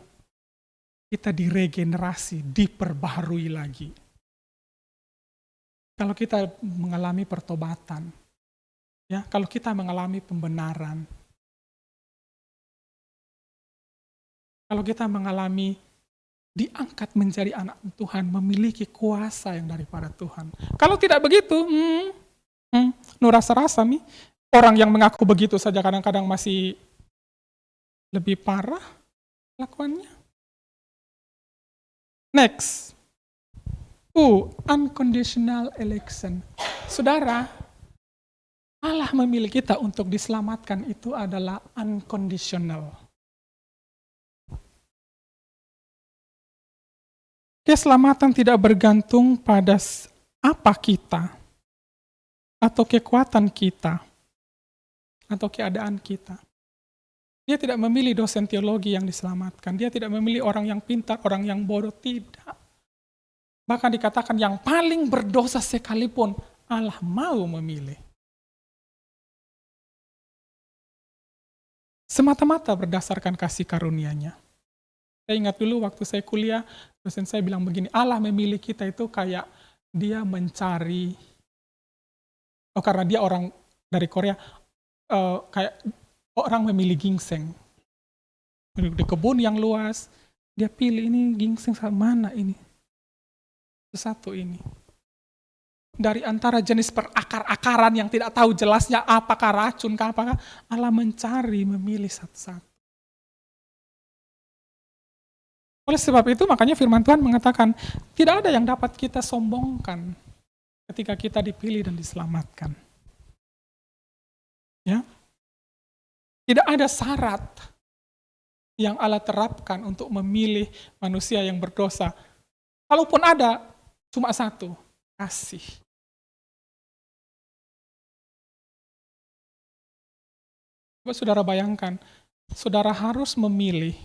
kita diregenerasi, diperbaharui lagi. Kalau kita mengalami pertobatan, ya, kalau kita mengalami pembenaran, kalau kita mengalami diangkat menjadi anak Tuhan, memiliki kuasa yang daripada Tuhan. Kalau tidak begitu, rasa-rasa nih, orang yang mengaku begitu saja kadang-kadang masih lebih parah lakuannya. Next. Unconditional election. Saudara, Allah memilih kita untuk diselamatkan itu adalah unconditional. Keselamatan tidak bergantung pada apa kita, atau kekuatan kita, atau keadaan kita. Dia tidak memilih dosen teologi yang diselamatkan. Dia tidak memilih orang yang pintar, orang yang bodoh. Tidak. Bahkan dikatakan yang paling berdosa sekalipun Allah mau memilih. Semata-mata berdasarkan kasih karunia-Nya. Saya ingat dulu waktu saya kuliah, dosen saya bilang begini, Allah memilih kita itu kayak dia mencari, karena dia orang dari Korea, kayak orang memilih ginseng. Di kebun yang luas, dia pilih ini ginseng mana ini. Satu ini. Dari antara jenis perakar-akaran yang tidak tahu jelasnya apakah racun, apakah Allah mencari, memilih satu-satu. Oleh sebab itu makanya firman Tuhan mengatakan, tidak ada yang dapat kita sombongkan ketika kita dipilih dan diselamatkan. Ya. Tidak ada syarat yang Allah terapkan untuk memilih manusia yang berdosa. Kalaupun ada, cuma satu, kasih. Coba saudara bayangkan, saudara harus memilih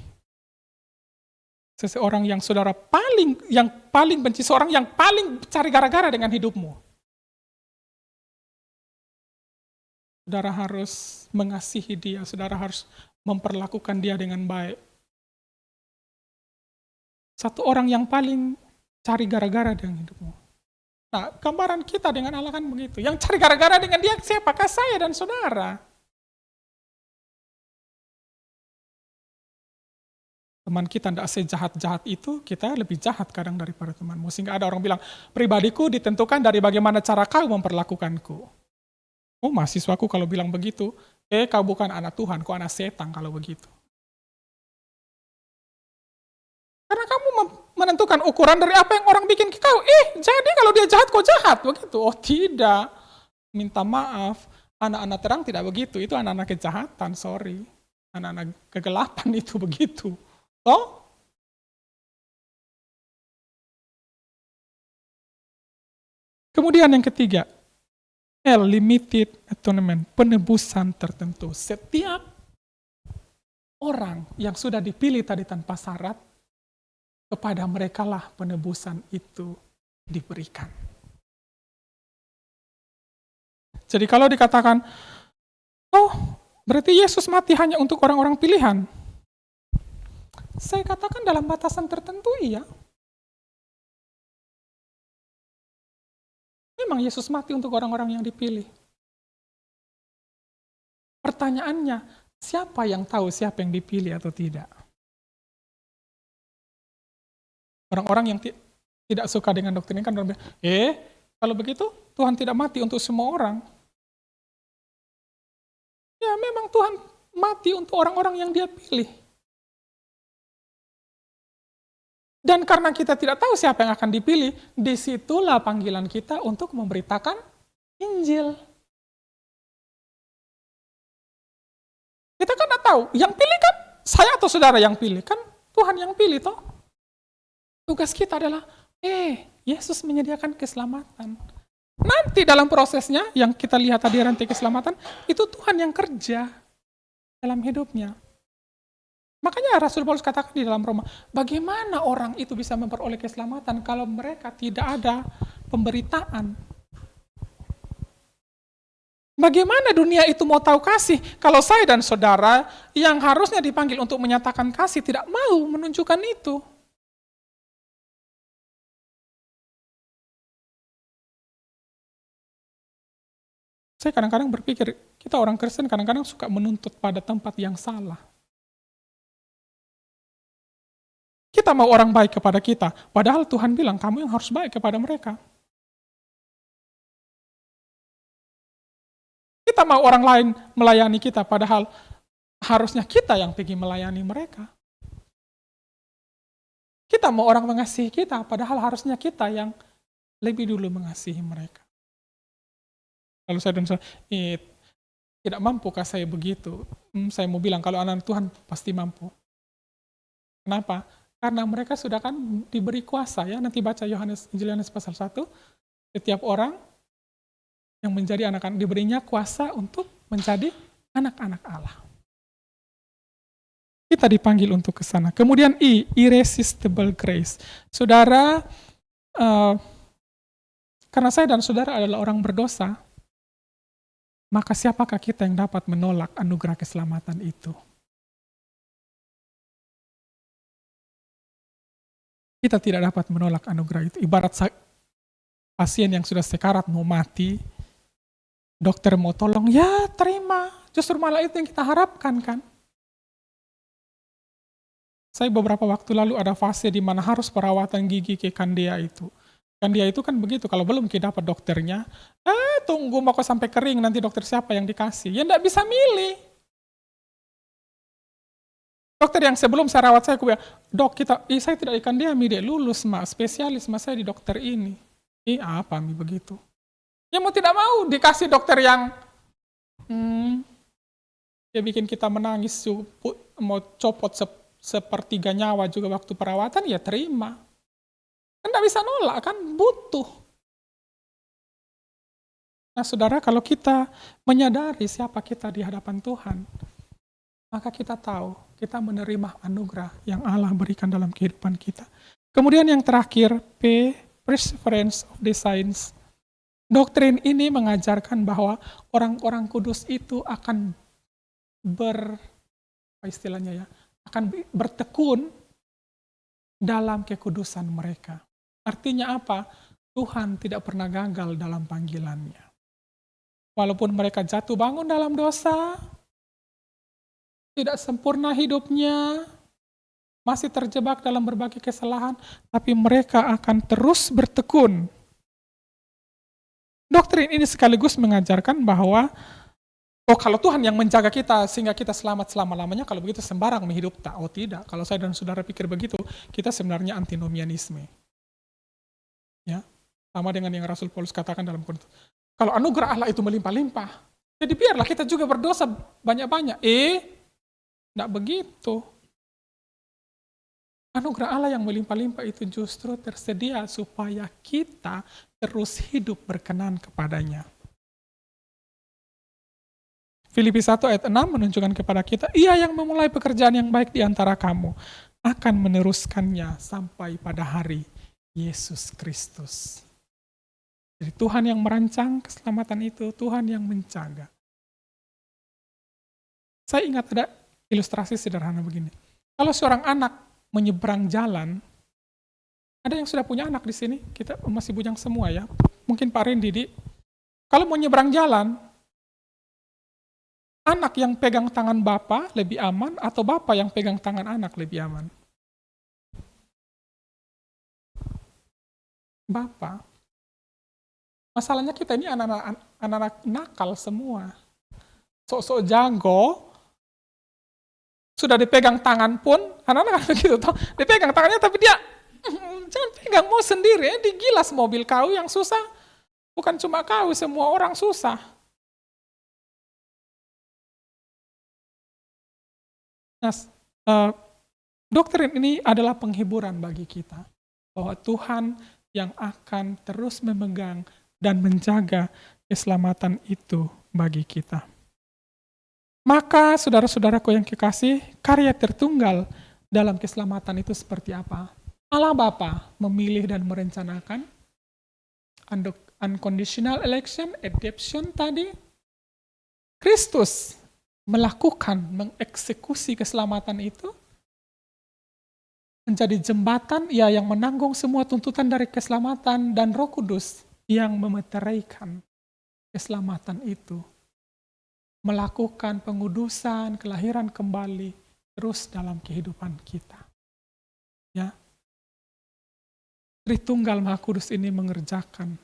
seseorang yang saudara paling benci, seorang yang paling cari gara-gara dengan hidupmu. Saudara harus mengasihi dia, saudara harus memperlakukan dia dengan baik. Satu orang yang paling cari gara-gara dengan hidupmu. Nah, gambaran kita dengan Allah kan begitu. Yang cari gara-gara dengan dia siapakah? Saya dan saudara. Teman kita tidak sejahat-jahat itu, kita lebih jahat kadang daripada temanmu. Sehingga ada orang bilang, pribadiku ditentukan dari bagaimana cara kau memperlakukanku. Mahasiswaku kalau bilang begitu, kau bukan anak Tuhan, kau anak setan kalau begitu. Karena kamu menentukan ukuran dari apa yang orang bikin ke kau. Jadi kalau dia jahat, kau jahat. Begitu. Oh tidak. Minta maaf. Anak-anak terang tidak begitu. Itu anak-anak kejahatan, sorry. Anak-anak kegelapan itu begitu. Oh? Kemudian yang ketiga, limited atonement, penebusan tertentu. Setiap orang yang sudah dipilih tadi tanpa syarat, kepada merekalah penebusan itu diberikan. Jadi kalau dikatakan, berarti Yesus mati hanya untuk orang-orang pilihan. Saya katakan dalam batasan tertentu iya. Memang Yesus mati untuk orang-orang yang dipilih. Pertanyaannya, siapa yang tahu siapa yang dipilih atau tidak? Orang-orang yang tidak suka dengan doktrin ini kan bilang, kalau begitu Tuhan tidak mati untuk semua orang. Ya memang Tuhan mati untuk orang-orang yang dia pilih. Dan karena kita tidak tahu siapa yang akan dipilih, disitulah panggilan kita untuk memberitakan Injil. Kita kan tidak tahu, yang pilih kan saya atau saudara yang pilih, kan Tuhan yang pilih toh. Tugas kita adalah, Yesus menyediakan keselamatan. Nanti dalam prosesnya, yang kita lihat tadi rantai keselamatan, itu Tuhan yang kerja dalam hidupnya. Makanya Rasul Paulus katakan di dalam Roma, bagaimana orang itu bisa memperoleh keselamatan kalau mereka tidak ada pemberitaan? Bagaimana dunia itu mau tahu kasih kalau saya dan saudara yang harusnya dipanggil untuk menyatakan kasih tidak mau menunjukkan itu? Saya kadang-kadang berpikir, kita orang Kristen kadang-kadang suka menuntut pada tempat yang salah. Kita mau orang baik kepada kita, padahal Tuhan bilang, kamu yang harus baik kepada mereka. Kita mau orang lain melayani kita, padahal harusnya kita yang pergi melayani mereka. Kita mau orang mengasihi kita, padahal harusnya kita yang lebih dulu mengasihi mereka. Lalu saya dan saya, tidak mampukah saya begitu? Saya mau bilang, kalau anak Tuhan pasti mampu. Kenapa? Karena mereka sudah kan diberi kuasa ya. Nanti baca Injil Yohanes pasal 1, setiap orang yang menjadi anak-anak diberinya kuasa untuk menjadi anak-anak Allah. Kita dipanggil untuk ke sana. Kemudian irresistible grace. Saudara, karena saya dan saudara adalah orang berdosa, maka siapakah kita yang dapat menolak anugerah keselamatan itu? Kita tidak dapat menolak anugerah itu. Ibarat pasien yang sudah sekarat mau mati, dokter mau tolong, ya terima. Justru malah itu yang kita harapkan kan. Saya beberapa waktu lalu ada fase di mana harus perawatan gigi ke Candea itu. Candea itu kan begitu, kalau belum kita dapat dokternya, tunggu mau kok sampai kering, nanti dokter siapa yang dikasih. Ya enggak bisa milih. Dokter yang sebelum saya rawat saya bilang, dok saya tidak ikan dia, dia lulus spesialis saya di dokter ini. Apa begitu? Ya mau tidak mau dikasih dokter yang dia bikin kita menangis, mau copot sepertiga nyawa juga waktu perawatan, ya terima. Kan tidak bisa nolak kan, butuh. Nah saudara, kalau kita menyadari siapa kita di hadapan Tuhan, maka kita tahu, kita menerima anugerah yang Allah berikan dalam kehidupan kita. Kemudian yang terakhir, P, perseverance of the saints. Doktrin ini mengajarkan bahwa orang-orang kudus itu akan akan bertekun dalam kekudusan mereka. Artinya apa? Tuhan tidak pernah gagal dalam panggilannya. Walaupun mereka jatuh bangun dalam dosa, tidak sempurna hidupnya, masih terjebak dalam berbagai kesalahan, tapi mereka akan terus bertekun. Doktrin ini sekaligus mengajarkan bahwa, kalau Tuhan yang menjaga kita sehingga kita selamat selama-lamanya, kalau begitu sembarang menghidup tak. Tidak, kalau saya dan saudara pikir begitu, kita sebenarnya antinomianisme. Ya, sama dengan yang Rasul Paulus katakan dalam Korintus. Kalau anugerah Allah itu melimpah-limpah, jadi biarlah kita juga berdosa banyak-banyak. Tidak begitu. Anugerah Allah yang melimpah-limpah itu justru tersedia supaya kita terus hidup berkenan kepadanya. Filipi 1 ayat 6 menunjukkan kepada kita, Ia yang memulai pekerjaan yang baik di antara kamu akan meneruskannya sampai pada hari Yesus Kristus. Jadi Tuhan yang merancang keselamatan itu, Tuhan yang menjaga. Saya ingat ada ilustrasi sederhana begini. Kalau seorang anak menyeberang jalan, ada yang sudah punya anak di sini, kita masih bujang semua ya. Mungkin Pak Rendi, kalau mau nyeberang jalan, anak yang pegang tangan bapak lebih aman atau bapak yang pegang tangan anak lebih aman? Bapak. Masalahnya kita ini anak-anak nakal semua. Sok-sok jago, sudah dipegang tangan pun, anak-anak begitu, dipegang tangannya tapi dia, jangan pegang, mau sendiri, digilas mobil kau yang susah. Bukan cuma kau, semua orang susah. Nah, doktrin ini adalah penghiburan bagi kita. bahwa Tuhan yang akan terus memegang dan menjaga keselamatan itu bagi kita. Maka saudara-saudaraku yang kekasih, karya tertunggal dalam keselamatan itu seperti apa? Allah Bapa memilih dan merencanakan unconditional election, adoption tadi. Kristus melakukan, mengeksekusi keselamatan itu, menjadi jembatan, ia yang menanggung semua tuntutan dari keselamatan, dan Roh Kudus yang memeteraikan keselamatan itu, melakukan pengudusan, kelahiran kembali, terus dalam kehidupan kita. Ya, Tritunggal Maha Kudus ini mengerjakan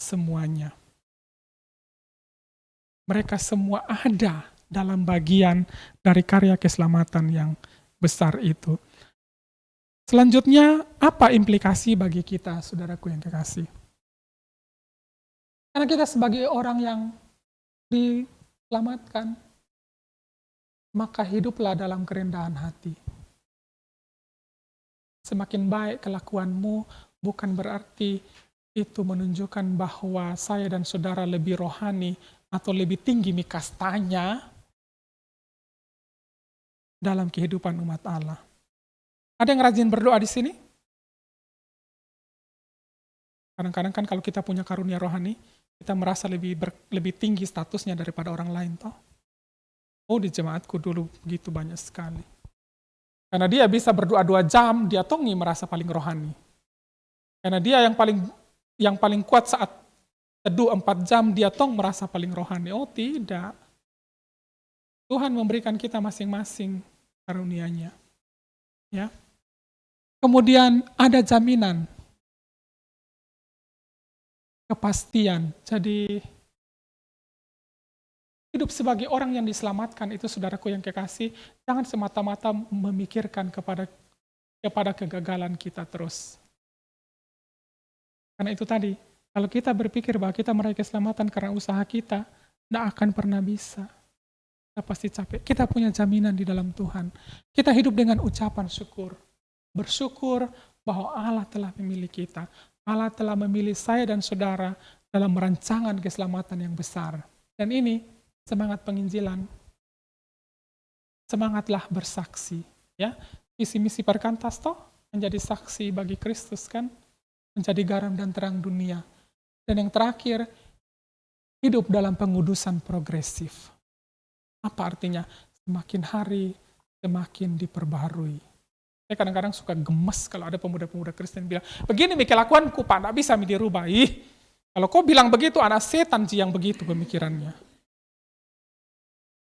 semuanya. Mereka semua ada dalam bagian dari karya keselamatan yang besar itu. Selanjutnya, apa implikasi bagi kita, saudaraku yang kekasih? Karena kita sebagai orang yang diselamatkan, maka hiduplah dalam kerendahan hati. Semakin baik kelakuanmu, bukan berarti itu menunjukkan bahwa saya dan saudara lebih rohani atau lebih tinggi mikastanya dalam kehidupan umat Allah. Ada yang rajin berdoa di sini? Kadang-kadang kan kalau kita punya karunia rohani, kita merasa lebih tinggi statusnya daripada orang lain, toh. Oh, di jemaatku dulu begitu banyak sekali. Karena dia bisa berdoa 2 jam, dia tongi merasa paling rohani. Karena dia yang paling kuat saat teduh 4 jam, dia tong merasa paling rohani. Oh, tidak. Tuhan memberikan kita masing-masing karunia-Nya. Ya. Kemudian ada jaminan, kepastian. Jadi hidup sebagai orang yang diselamatkan itu, saudaraku yang kekasih, jangan semata-mata memikirkan kepada kegagalan kita terus. Karena itu tadi, kalau kita berpikir bahwa kita meraih keselamatan karena usaha kita, tidak akan pernah bisa. Kita pasti capek. Kita punya jaminan di dalam Tuhan. Kita hidup dengan ucapan syukur. Bersyukur bahwa Allah telah memilih kita. Allah telah memilih saya dan saudara dalam rancangan keselamatan yang besar. Dan ini semangat penginjilan. Semangatlah bersaksi. Ya, visi misi Perkantas toh menjadi saksi bagi Kristus kan, menjadi garam dan terang dunia. Dan yang terakhir, hidup dalam pengudusan progresif. Apa artinya? Semakin hari semakin diperbaharui. Saya kadang-kadang suka gemes kalau ada pemuda-pemuda Kristen bilang, begini mi kelakuanku Pak, tidak bisa mi dirubah. Kalau kau bilang begitu, anak setan sih yang begitu pemikirannya.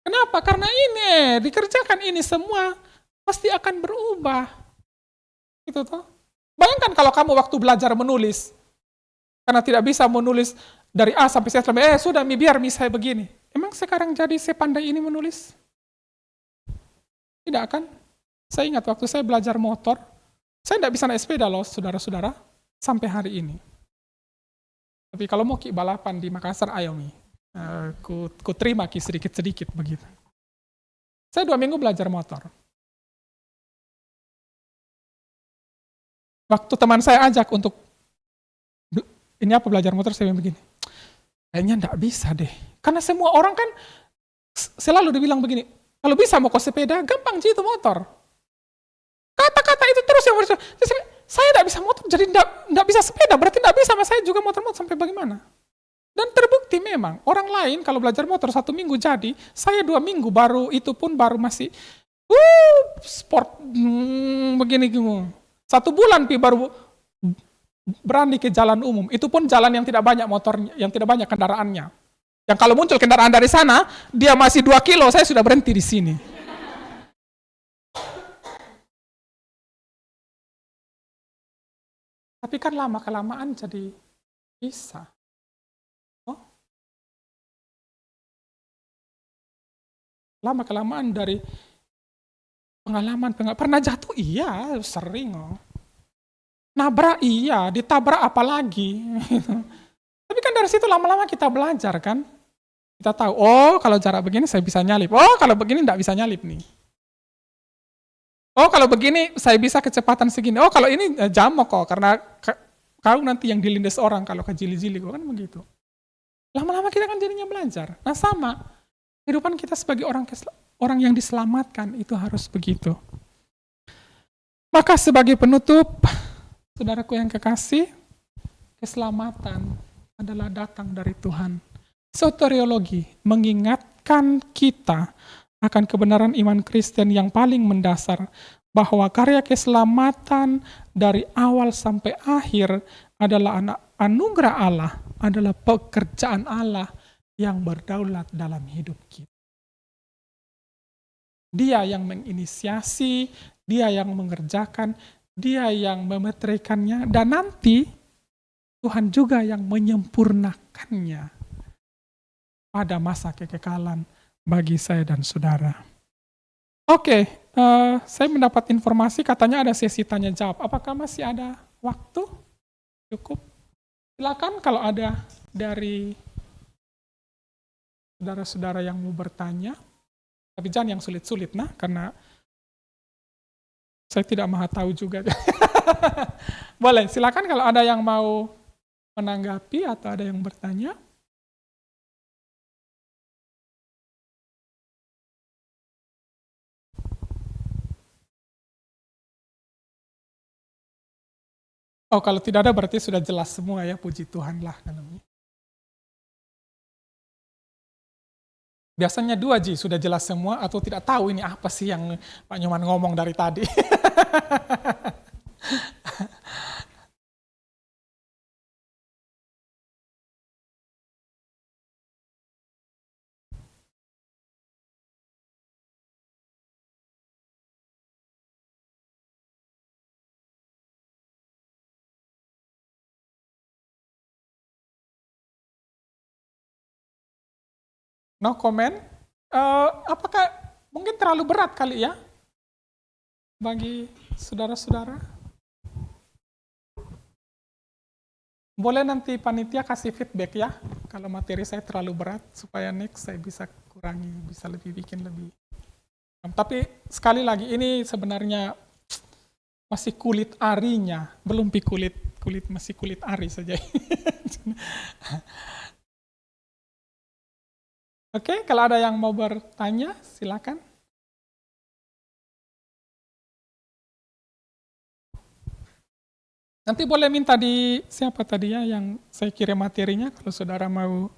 Kenapa? Karena ini, dikerjakan ini semua, pasti akan berubah. Gitu toh. Bayangkan kalau kamu waktu belajar menulis, karena tidak bisa menulis dari A sampai Z, sudah mi biar mi saya begini. Emang sekarang jadi sepandai ini menulis? Tidak kan? Saya ingat waktu saya belajar motor, saya tidak bisa naik sepeda loh, saudara-saudara, sampai hari ini. Tapi kalau mau ki balapan di Makassar, ayo mi. Ku terima ki sedikit-sedikit begitu. Saya 2 minggu belajar motor. Waktu teman saya ajak untuk ini apa belajar motor, saya bilang begini, kayaknya tidak bisa deh. Karena semua orang kan selalu dibilang begini, kalau bisa mau ke sepeda, gampang sih itu motor. Kata-kata itu terus yang berusaha. Saya tidak bisa motor, jadi tidak bisa sepeda, berarti tidak bisa sama saya juga motor-motor sampai bagaimana. Dan terbukti memang, orang lain kalau belajar motor 1 minggu jadi, saya 2 minggu baru, itu pun baru masih sport begini gitu. 1 bulan baru berani ke jalan umum, itu pun jalan yang tidak banyak motornya, yang tidak banyak kendaraannya. Yang kalau muncul kendaraan dari sana, dia masih 2 kilo, saya sudah berhenti di sini. Tapi kan lama-kelamaan jadi bisa. Oh. Lama-kelamaan dari pengalaman, pernah jatuh? Iya, sering. Nabrak? Iya, ditabrak apalagi. Tapi kan dari situ lama-lama kita belajar kan. Kita tahu, oh kalau jarak begini saya bisa nyalip. Oh kalau begini tidak bisa nyalip nih. Oh kalau begini saya bisa kecepatan segini. Oh kalau ini jamok kok, karena kau nanti yang dilindas orang kalau kejili-jili kok, kan begitu. Lama-lama kita kan jadinya belajar. Nah sama, kehidupan kita sebagai orang yang diselamatkan itu harus begitu. Maka sebagai penutup, saudaraku yang kekasih, keselamatan adalah datang dari Tuhan. Soteriologi mengingatkan kita akan kebenaran iman Kristen yang paling mendasar, bahwa karya keselamatan dari awal sampai akhir adalah anugerah Allah, adalah pekerjaan Allah yang berdaulat dalam hidup kita. Dia yang menginisiasi, dia yang mengerjakan, dia yang memeterikannya, dan nanti Tuhan juga yang menyempurnakannya pada masa kekekalan bagi saya dan saudara. Oke, saya mendapat informasi katanya ada sesi tanya jawab. Apakah masih ada waktu? Cukup? Silakan kalau ada dari saudara-saudara yang mau bertanya. Tapi jangan yang sulit-sulit, nah, karena saya tidak maha tahu juga. Boleh, silakan kalau ada yang mau menanggapi atau ada yang bertanya. Oh, kalau tidak ada berarti sudah jelas semua ya, puji Tuhan lah. Biasanya 2G sudah jelas semua atau tidak tahu ini apa sih yang Pak Nyoman ngomong dari tadi. No comment. Apakah mungkin terlalu berat kali ya bagi saudara-saudara? Boleh nanti panitia kasih feedback ya, kalau materi saya terlalu berat, supaya next saya bisa kurangi, bisa bikin lebih. Tapi sekali lagi, ini sebenarnya masih kulit arinya, belum masih kulit ari saja. Oke, kalau ada yang mau bertanya, silakan. Nanti boleh minta di siapa tadi ya yang saya kirim materinya, kalau saudara mau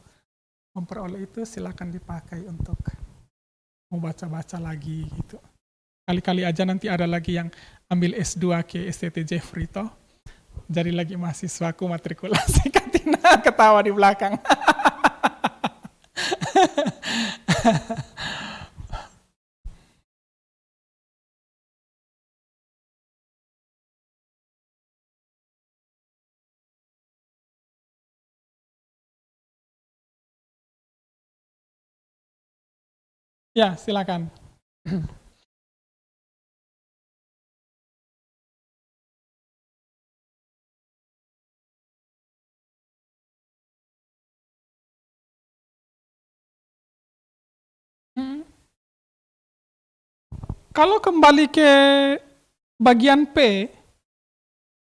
memperoleh itu silakan dipakai untuk mau baca-baca lagi gitu. Kali-kali aja nanti ada lagi yang ambil S2 ke STT Jeffrey toh. Jadi lagi mahasiswaku matrikulasi, Katina ketawa di belakang. Ya, silakan. Kalau kembali ke bagian P,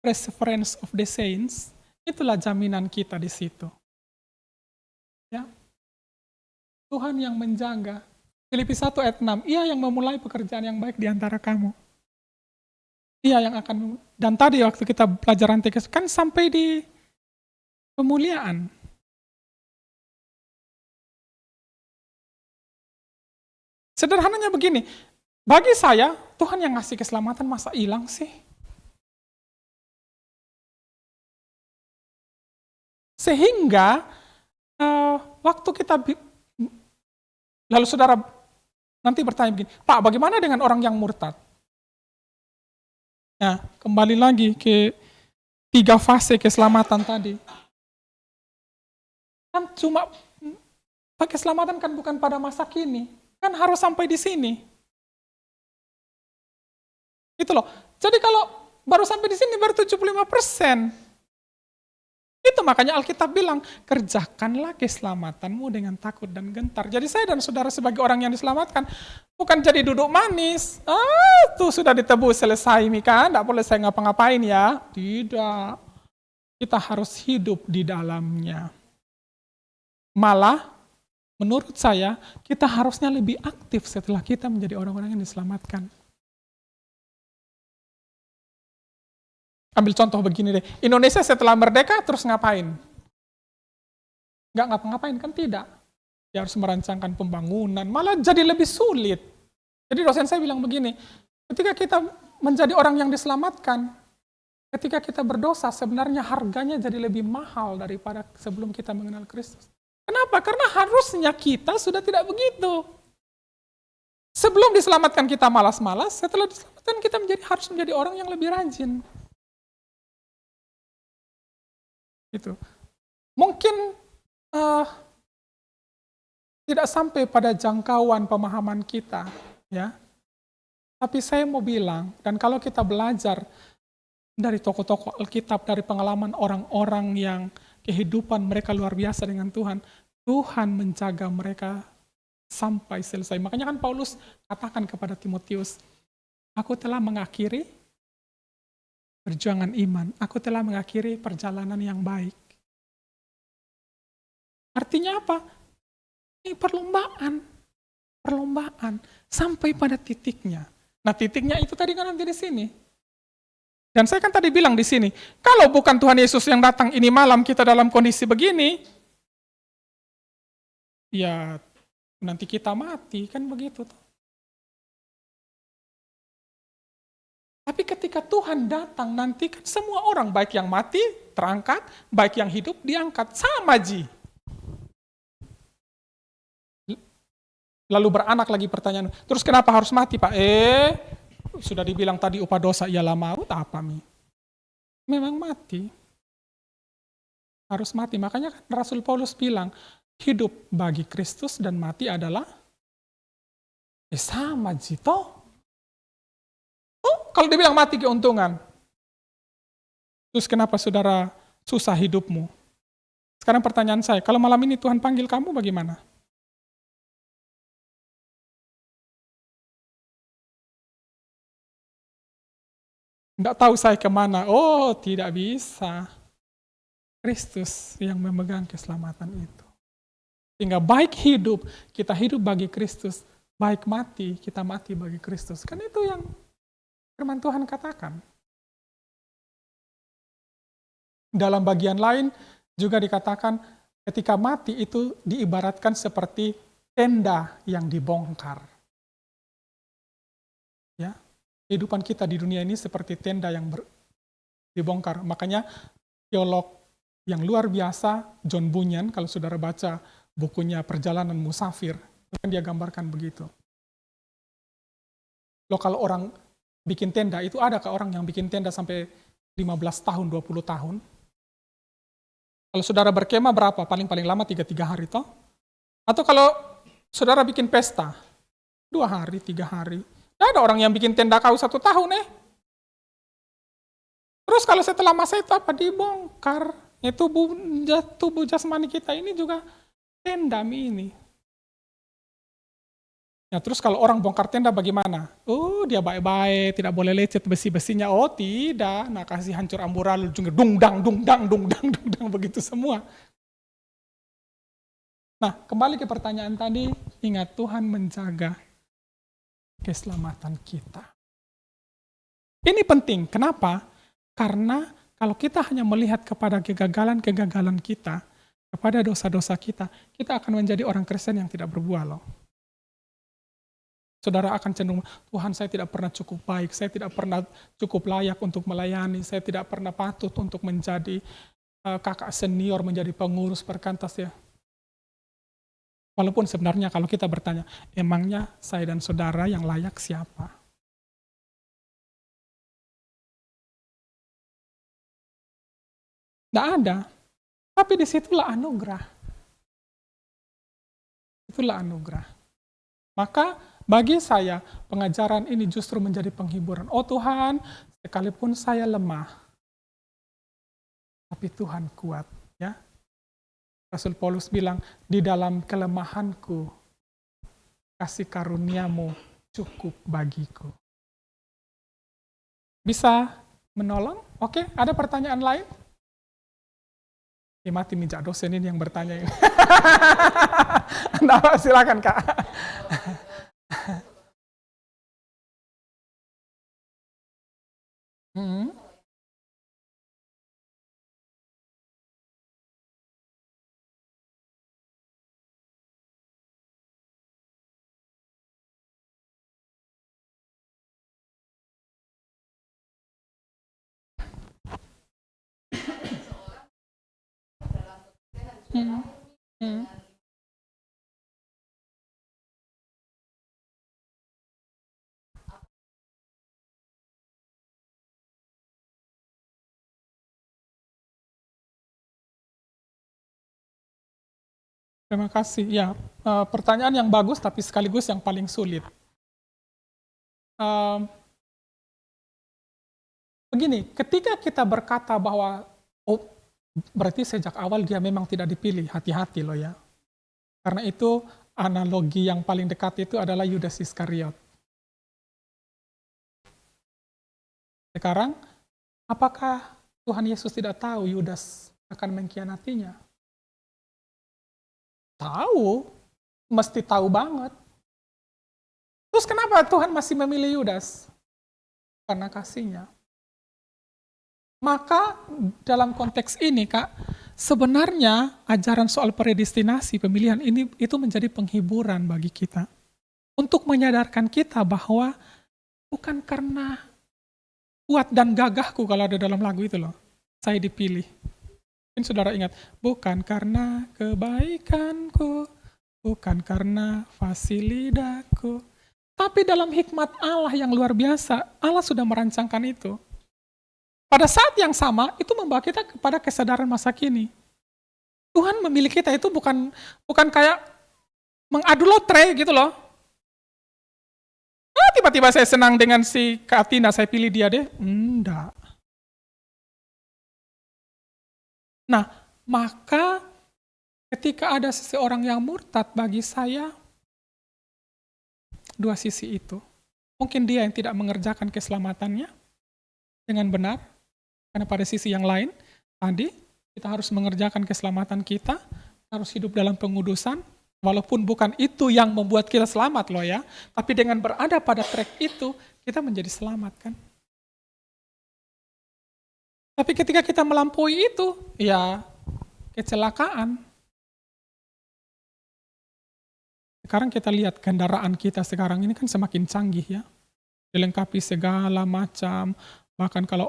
Perseverance of the Saints, itulah jaminan kita di situ. Ya. Tuhan yang menjaga. Filipi 1 ayat 6, Ia yang memulai pekerjaan yang baik di antara kamu. Ia yang akan, dan tadi waktu kita pelajaran teks kan sampai di pemuliaan. Sederhananya begini, bagi saya, Tuhan yang ngasih keselamatan masa hilang sih? Sehingga, waktu kita, lalu saudara nanti bertanya begini, Pak, bagaimana dengan orang yang murtad? Nah, kembali lagi ke 3 fase keselamatan tadi. Kan cuma, keselamatan kan bukan pada masa kini, kan harus sampai di sini. Itu loh. Jadi kalau baru sampai di sini baru 75%. Itu Itu makanya Alkitab bilang, kerjakanlah keselamatanmu dengan takut dan gentar. Jadi saya dan saudara sebagai orang yang diselamatkan, bukan jadi duduk manis. Tuh sudah ditebus, selesai nih kan, tidak boleh saya ngapa-ngapain ya. Tidak. Kita harus hidup di dalamnya. Malah, menurut saya, kita harusnya lebih aktif setelah kita menjadi orang-orang yang diselamatkan. Ambil contoh begini deh, Indonesia setelah merdeka terus ngapain? Nggak ngapa-ngapain kan tidak. Dia harus merancangkan pembangunan, malah jadi lebih sulit. Jadi dosen saya bilang begini, ketika kita menjadi orang yang diselamatkan, ketika kita berdosa sebenarnya harganya jadi lebih mahal daripada sebelum kita mengenal Kristus. Kenapa? Karena harusnya kita sudah tidak begitu. Sebelum diselamatkan kita malas-malas, setelah diselamatkan kita harus menjadi orang yang lebih rajin. Gitu. Mungkin tidak sampai pada jangkauan pemahaman kita, ya. Tapi saya mau bilang, dan kalau kita belajar dari tokoh-tokoh Alkitab, dari pengalaman orang-orang yang kehidupan mereka luar biasa dengan Tuhan, Tuhan menjaga mereka sampai selesai. Makanya kan Paulus katakan kepada Timotius, aku telah mengakhiri perjuangan iman. Aku telah mengakhiri perjalanan yang baik. Artinya apa? Ini perlombaan. Perlombaan. Sampai pada titiknya. Nah titiknya itu tadi kan nanti di sini. Dan saya kan tadi bilang di sini, kalau bukan Tuhan Yesus yang datang ini malam kita dalam kondisi begini, ya nanti kita mati, kan begitu. Tapi ketika Tuhan datang, nanti kan semua orang, baik yang mati, terangkat, baik yang hidup, diangkat. Sama, Ji. Lalu beranak lagi pertanyaan, terus kenapa harus mati, Pak? Sudah dibilang tadi upah dosa ialah maut, apa, Mi? Memang mati. Harus mati. Makanya kan Rasul Paulus bilang, hidup bagi Kristus dan mati adalah sama, Ji, toh. Kalau dibilang mati keuntungan, terus kenapa saudara susah hidupmu? Sekarang pertanyaan saya, kalau malam ini Tuhan panggil kamu bagaimana? Nggak tahu saya kemana. Oh, tidak bisa. Kristus yang memegang keselamatan itu. Sehingga baik hidup, kita hidup bagi Kristus. Baik mati, kita mati bagi Kristus. Kan itu yang firman Tuhan katakan. Dalam bagian lain juga dikatakan ketika mati itu diibaratkan seperti tenda yang dibongkar. Ya, kehidupan kita di dunia ini seperti tenda yang dibongkar. Makanya teolog yang luar biasa John Bunyan, kalau saudara baca bukunya Perjalanan Musafir, kan dia gambarkan begitu. Loh kalau orang bikin tenda, itu adakah orang yang bikin tenda sampai 15 tahun, 20 tahun? Kalau saudara berkemah berapa? Paling lama 3 hari toh? Atau kalau saudara bikin pesta, 2 hari, 3 hari. Tidak ada orang yang bikin tenda kau 1 tahun Terus kalau setelah masa itu apa? Dibongkar. Tubuh jasmani kita ini juga tenda ini. Ya, terus kalau orang bongkar tenda bagaimana? Oh, dia baik-baik, tidak boleh lecet besi-besinya. Oh, tidak. Nah, kasih hancur amburadul juga dung dang begitu semua. Nah, kembali ke pertanyaan tadi, ingat Tuhan menjaga keselamatan kita. Ini penting. Kenapa? Karena kalau kita hanya melihat kepada kegagalan-kegagalan kita, kepada dosa-dosa kita, kita akan menjadi orang Kristen yang tidak berbuah loh. Saudara akan cenderung, Tuhan saya tidak pernah cukup baik, saya tidak pernah cukup layak untuk melayani, saya tidak pernah patut untuk menjadi kakak senior, menjadi pengurus perkantas ya. Walaupun sebenarnya kalau kita bertanya, emangnya saya dan saudara yang layak siapa? Tidak ada. Tapi disitulah anugerah. Itulah anugerah. Maka bagi saya, pengajaran ini justru menjadi penghiburan. Oh Tuhan, sekalipun saya lemah, tapi Tuhan kuat. Ya, Rasul Paulus bilang, di dalam kelemahanku, kasih karuniamu cukup bagiku. Bisa menolong? Oke, ada pertanyaan lain? Mati minjak dosen ini yang bertanya. Nah, silakan Kak. Hmm. Hmm. Hmm. Terima kasih. Ya, pertanyaan yang bagus tapi sekaligus yang paling sulit. Begini, ketika kita berkata bahwa berarti sejak awal dia memang tidak dipilih, hati-hati loh ya. Karena itu analogi yang paling dekat itu adalah Yudas Iskariot. Sekarang, apakah Tuhan Yesus tidak tahu Yudas akan mengkhianatinya? Tahu, mesti tahu banget. Terus kenapa Tuhan masih memilih Yudas? Karena kasihnya. Maka dalam konteks ini Kak, sebenarnya ajaran soal predestinasi pemilihan ini itu menjadi penghiburan bagi kita. Untuk menyadarkan kita bahwa bukan karena kuat dan gagahku kalau ada dalam lagu itu loh, saya dipilih. Mungkin saudara ingat, bukan karena kebaikanku, bukan karena fasilidaku, tapi dalam hikmat Allah yang luar biasa, Allah sudah merancangkan itu. Pada saat yang sama, itu membawa kita kepada kesadaran masa kini. Tuhan memilih kita itu bukan kayak mengadu lotre gitu loh. Tiba-tiba saya senang dengan si Kak Atina, saya pilih dia deh. Enggak. Nah, maka ketika ada seseorang yang murtad bagi saya, dua sisi itu. Mungkin dia yang tidak mengerjakan keselamatannya dengan benar, karena pada sisi yang lain, tadi kita harus mengerjakan keselamatan kita, harus hidup dalam pengudusan, walaupun bukan itu yang membuat kita selamat loh ya, tapi dengan berada pada track itu, kita menjadi selamat kan. Tapi ketika kita melampaui itu, ya kecelakaan. Sekarang kita lihat kendaraan kita sekarang ini kan semakin canggih ya, dilengkapi segala macam, bahkan kalau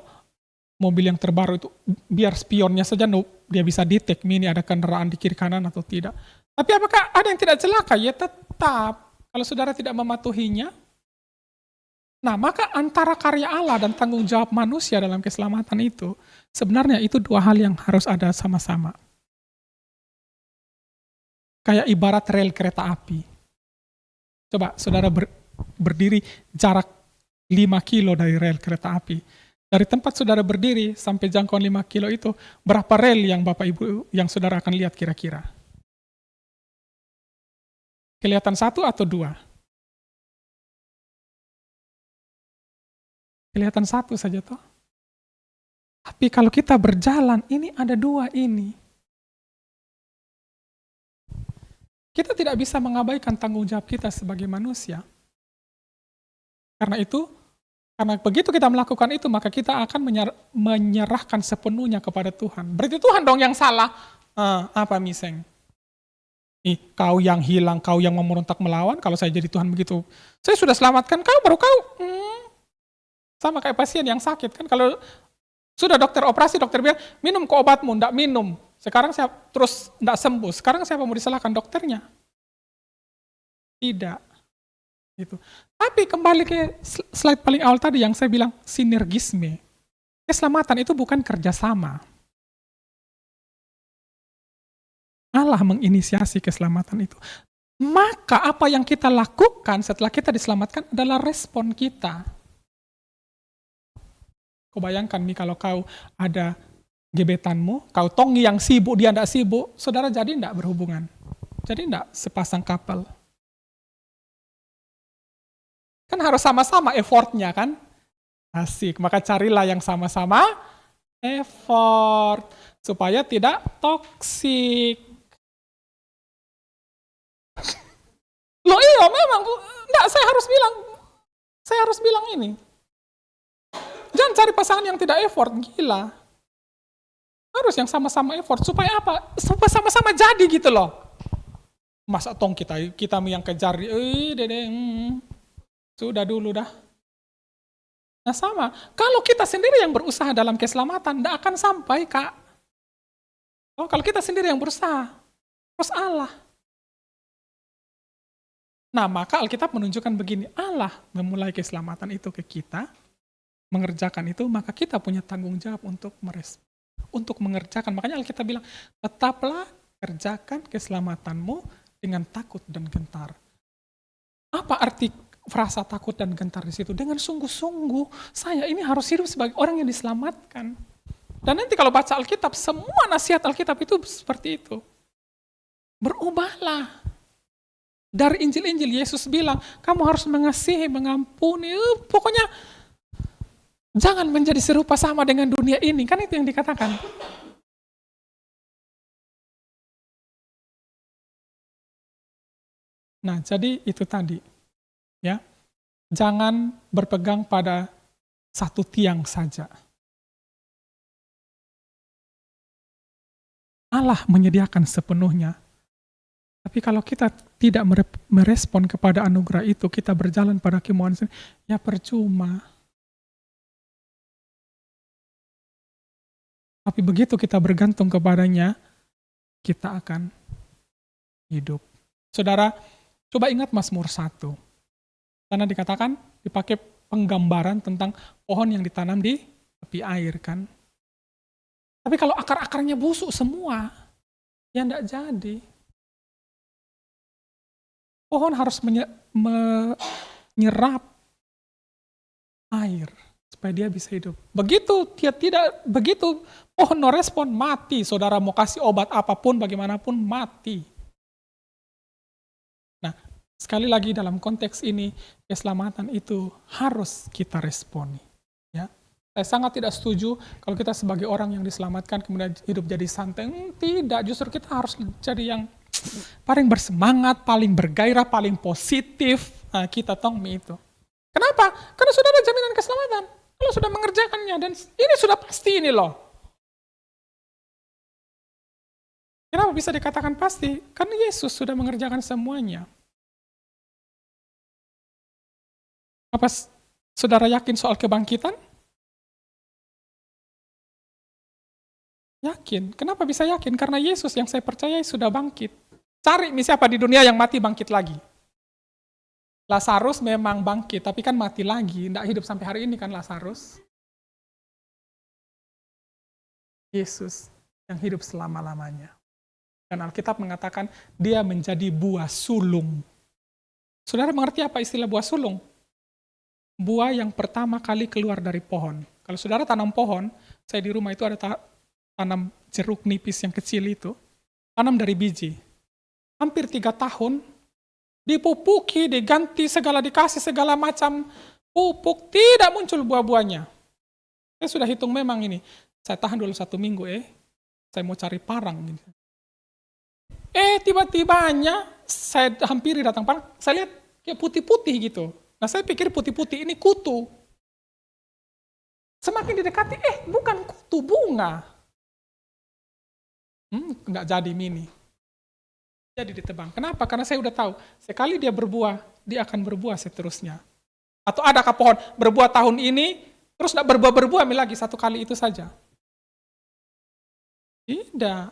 mobil yang terbaru itu, biar spionnya saja dia bisa detect ini ada kendaraan di kiri kanan atau tidak. Tapi apakah ada yang tidak celaka? Ya tetap. Kalau saudara tidak mematuhinya. Nah, maka antara karya Allah dan tanggung jawab manusia dalam keselamatan itu, sebenarnya itu dua hal yang harus ada sama-sama. Kayak ibarat rel kereta api. Coba saudara berdiri jarak 5 kilo dari rel kereta api. Dari tempat saudara berdiri sampai jangkauan 5 kilo itu, berapa rel yang Bapak Ibu yang saudara akan lihat kira-kira? Kelihatan 1 atau 2? Kelihatan 1 saja toh. Tapi kalau kita berjalan, ini ada 2 ini. Kita tidak bisa mengabaikan tanggung jawab kita sebagai manusia. Karena begitu kita melakukan itu, maka kita akan menyerahkan sepenuhnya kepada Tuhan. Berarti Tuhan dong yang salah. Apa miseng? Kau yang hilang, kau yang memberontak melawan, kalau saya jadi Tuhan begitu. Saya sudah selamatkan kau, baru kau. Sama kayak pasien yang sakit kan. Kalau sudah dokter operasi, dokter bilang, minum ke obatmu, enggak minum. Sekarang saya terus enggak sembuh. Sekarang siapa mau disalahkan, dokternya? Tidak. Gitu. Tapi kembali ke slide paling awal tadi yang saya bilang sinergisme. Keselamatan itu bukan kerjasama. Allah menginisiasi keselamatan itu. Maka apa yang kita lakukan setelah kita diselamatkan adalah respon kita. Kau bayangkan nih kalau kau ada gebetanmu, kau tongi yang sibuk, dia tidak sibuk, saudara jadi tidak berhubungan. Jadi tidak sepasang couple. Kan harus sama-sama effortnya kan? Asik, maka carilah yang sama-sama effort supaya tidak toksik. Loh iya memang, enggak, saya harus bilang ini. Jangan cari pasangan yang tidak effort, gila. Harus yang sama-sama effort, supaya apa? Supaya sama-sama jadi gitu loh. Masa tong kita yang kejar, sudah dulu dah. Nah sama, kalau kita sendiri yang berusaha dalam keselamatan, tidak akan sampai Kak. Oh, kalau kita sendiri yang berusaha, terus Allah. Nah maka Alkitab menunjukkan begini, Allah memulai keselamatan itu ke kita, mengerjakan itu, maka kita punya tanggung jawab untuk mengerjakan. Makanya Alkitab bilang, tetaplah kerjakan keselamatanmu dengan takut dan gentar. Apa arti frasa takut dan gentar di situ? Dengan sungguh-sungguh, saya ini harus hidup sebagai orang yang diselamatkan. Dan nanti kalau baca Alkitab, semua nasihat Alkitab itu seperti itu. Berubahlah. Dari Injil-Injil, Yesus bilang, kamu harus mengasihi, mengampuni, pokoknya jangan menjadi serupa sama dengan dunia ini. Kan itu yang dikatakan. Nah, jadi itu tadi. Ya, jangan berpegang pada satu tiang saja. Allah menyediakan sepenuhnya. Tapi kalau kita tidak merespon kepada anugerah itu, kita berjalan pada kemauan sendiri, ya percuma. Tapi begitu kita bergantung kepadanya, kita akan hidup. Saudara, coba ingat Mazmur 1. Karena dikatakan, dipakai penggambaran tentang pohon yang ditanam di tepi air kan. Tapi kalau akar-akarnya busuk semua, ya enggak jadi. Pohon harus menyerap air supaya dia bisa hidup. Begitu pohon no respon, mati. Saudara mau kasih obat apapun, bagaimanapun, mati. Nah, sekali lagi dalam konteks ini, keselamatan itu harus kita responi. Ya. Saya sangat tidak setuju kalau kita sebagai orang yang diselamatkan kemudian hidup jadi santai. Tidak, justru kita harus jadi yang paling bersemangat, paling bergairah, paling positif. Nah, kita tongmi itu. Kenapa? Karena sudah ada jaminan keselamatan. Kalau sudah mengerjakannya, dan ini sudah pasti ini loh. Kenapa bisa dikatakan pasti? Karena Yesus sudah mengerjakan semuanya. Apa saudara yakin soal kebangkitan? Yakin. Kenapa bisa yakin? Karena Yesus yang saya percayai sudah bangkit. Cari siapa di dunia yang mati bangkit lagi. Lazarus memang bangkit, tapi kan mati lagi. Tidak hidup sampai hari ini kan Lazarus. Yesus yang hidup selama-lamanya. Dan Alkitab mengatakan dia menjadi buah sulung. Saudara mengerti apa istilah buah sulung? Buah yang pertama kali keluar dari pohon. Kalau saudara tanam pohon, saya di rumah itu ada tanam jeruk nipis yang kecil itu, tanam dari biji. Hampir 3 tahun, dipupuki, diganti segala, dikasih segala macam pupuk, tidak muncul buah-buahnya. Saya sudah hitung memang ini, saya tahan dulu 1 minggu saya mau cari parang. Tiba-tibanya, saya hampiri datang parang, saya lihat kayak putih-putih gitu. Nah saya pikir putih-putih ini kutu. Semakin didekati, bukan kutu, bunga. Nggak jadi mini. Jadi ditebang. Kenapa? Karena saya udah tahu, sekali dia berbuah, dia akan berbuah seterusnya. Atau adakah pohon berbuah tahun ini, terus nggak berbuah lagi 1 kali itu saja? Tidak.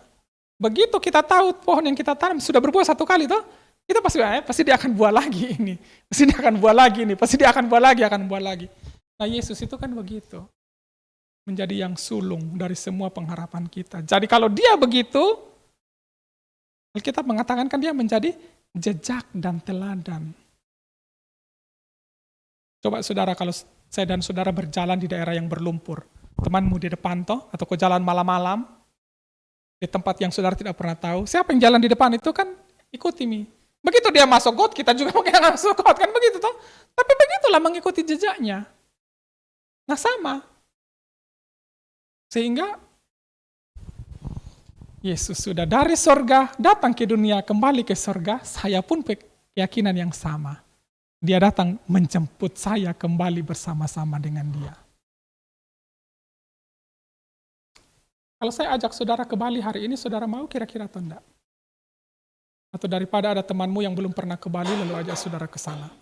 Begitu kita tahu pohon yang kita tanam sudah berbuah 1 kali, toh, kita pasti dia akan buah lagi ini. Pasti dia akan buah lagi ini. Pasti dia akan buah lagi. Nah Yesus itu kan begitu. Menjadi yang sulung dari semua pengharapan kita. Jadi kalau dia begitu, Alkitab mengatakan kan dia menjadi jejak dan teladan. Coba saudara, kalau saya dan saudara berjalan di daerah yang berlumpur, temanmu di depan toh, atau kau jalan malam-malam di tempat yang saudara tidak pernah tahu. Siapa yang jalan di depan itu kan ikuti mi. Begitu dia masuk got, kita juga mungkin masuk got, kan begitu toh. Tapi begitulah mengikuti jejaknya. Nah sama. Sehingga Yesus sudah dari sorga datang ke dunia, kembali ke sorga, saya pun keyakinan yang sama. Dia datang menjemput saya kembali bersama-sama dengan dia. Kalau saya ajak saudara ke Bali hari ini, saudara mau kira-kira atau enggak? Atau daripada ada temanmu yang belum pernah ke Bali, lalu ajak saudara ke sana.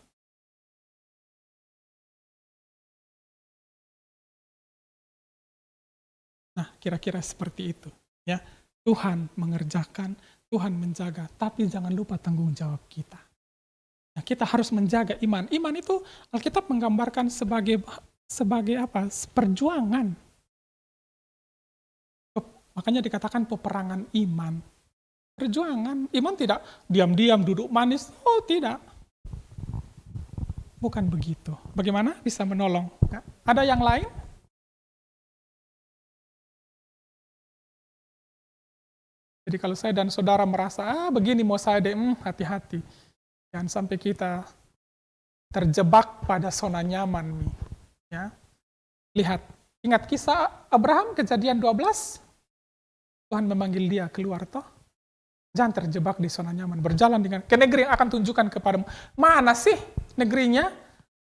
Nah, kira-kira seperti itu. Ya, Tuhan mengerjakan, Tuhan menjaga, tapi jangan lupa tanggung jawab kita. Nah, kita harus menjaga iman. Iman itu Alkitab menggambarkan sebagai apa? Perjuangan. Makanya dikatakan peperangan iman. Perjuangan. Iman tidak diam-diam duduk manis. Oh, tidak. Bukan begitu. Bagaimana bisa menolong? Nah, ada yang lain? Jadi kalau saya dan saudara merasa, begini mau saya deh, hati-hati. Jangan sampai kita terjebak pada zona nyaman. Ya. Lihat, ingat kisah Abraham, Kejadian 12? Tuhan memanggil dia keluar toh. Jangan terjebak di zona nyaman. Berjalan dengan ke negeri yang akan tunjukkan kepadamu. Mana sih negerinya?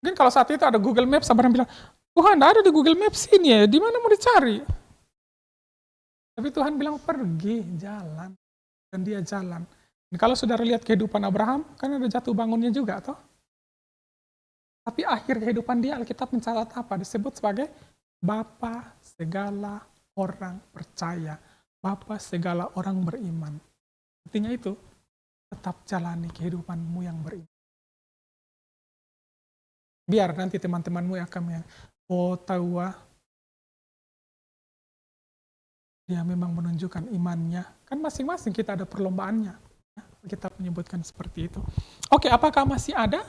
Mungkin kalau saat itu ada Google Maps, Abraham bilang, Tuhan ada di Google Maps ini ya, di mana mau dicari? Tapi Tuhan bilang pergi, jalan. Dan dia jalan. Dan kalau saudara lihat kehidupan Abraham, kan ada jatuh bangunnya juga toh. Tapi akhir kehidupan dia, Alkitab mencatat apa? Disebut sebagai Bapa segala orang percaya. Bapa segala orang beriman. Artinya itu, tetap jalani kehidupanmu yang beriman. Biar nanti teman-temanmu yang akan tahu dia memang menunjukkan imannya. Kan masing-masing kita ada perlombaannya. Kita menyebutkan seperti itu. Oke, apakah masih ada?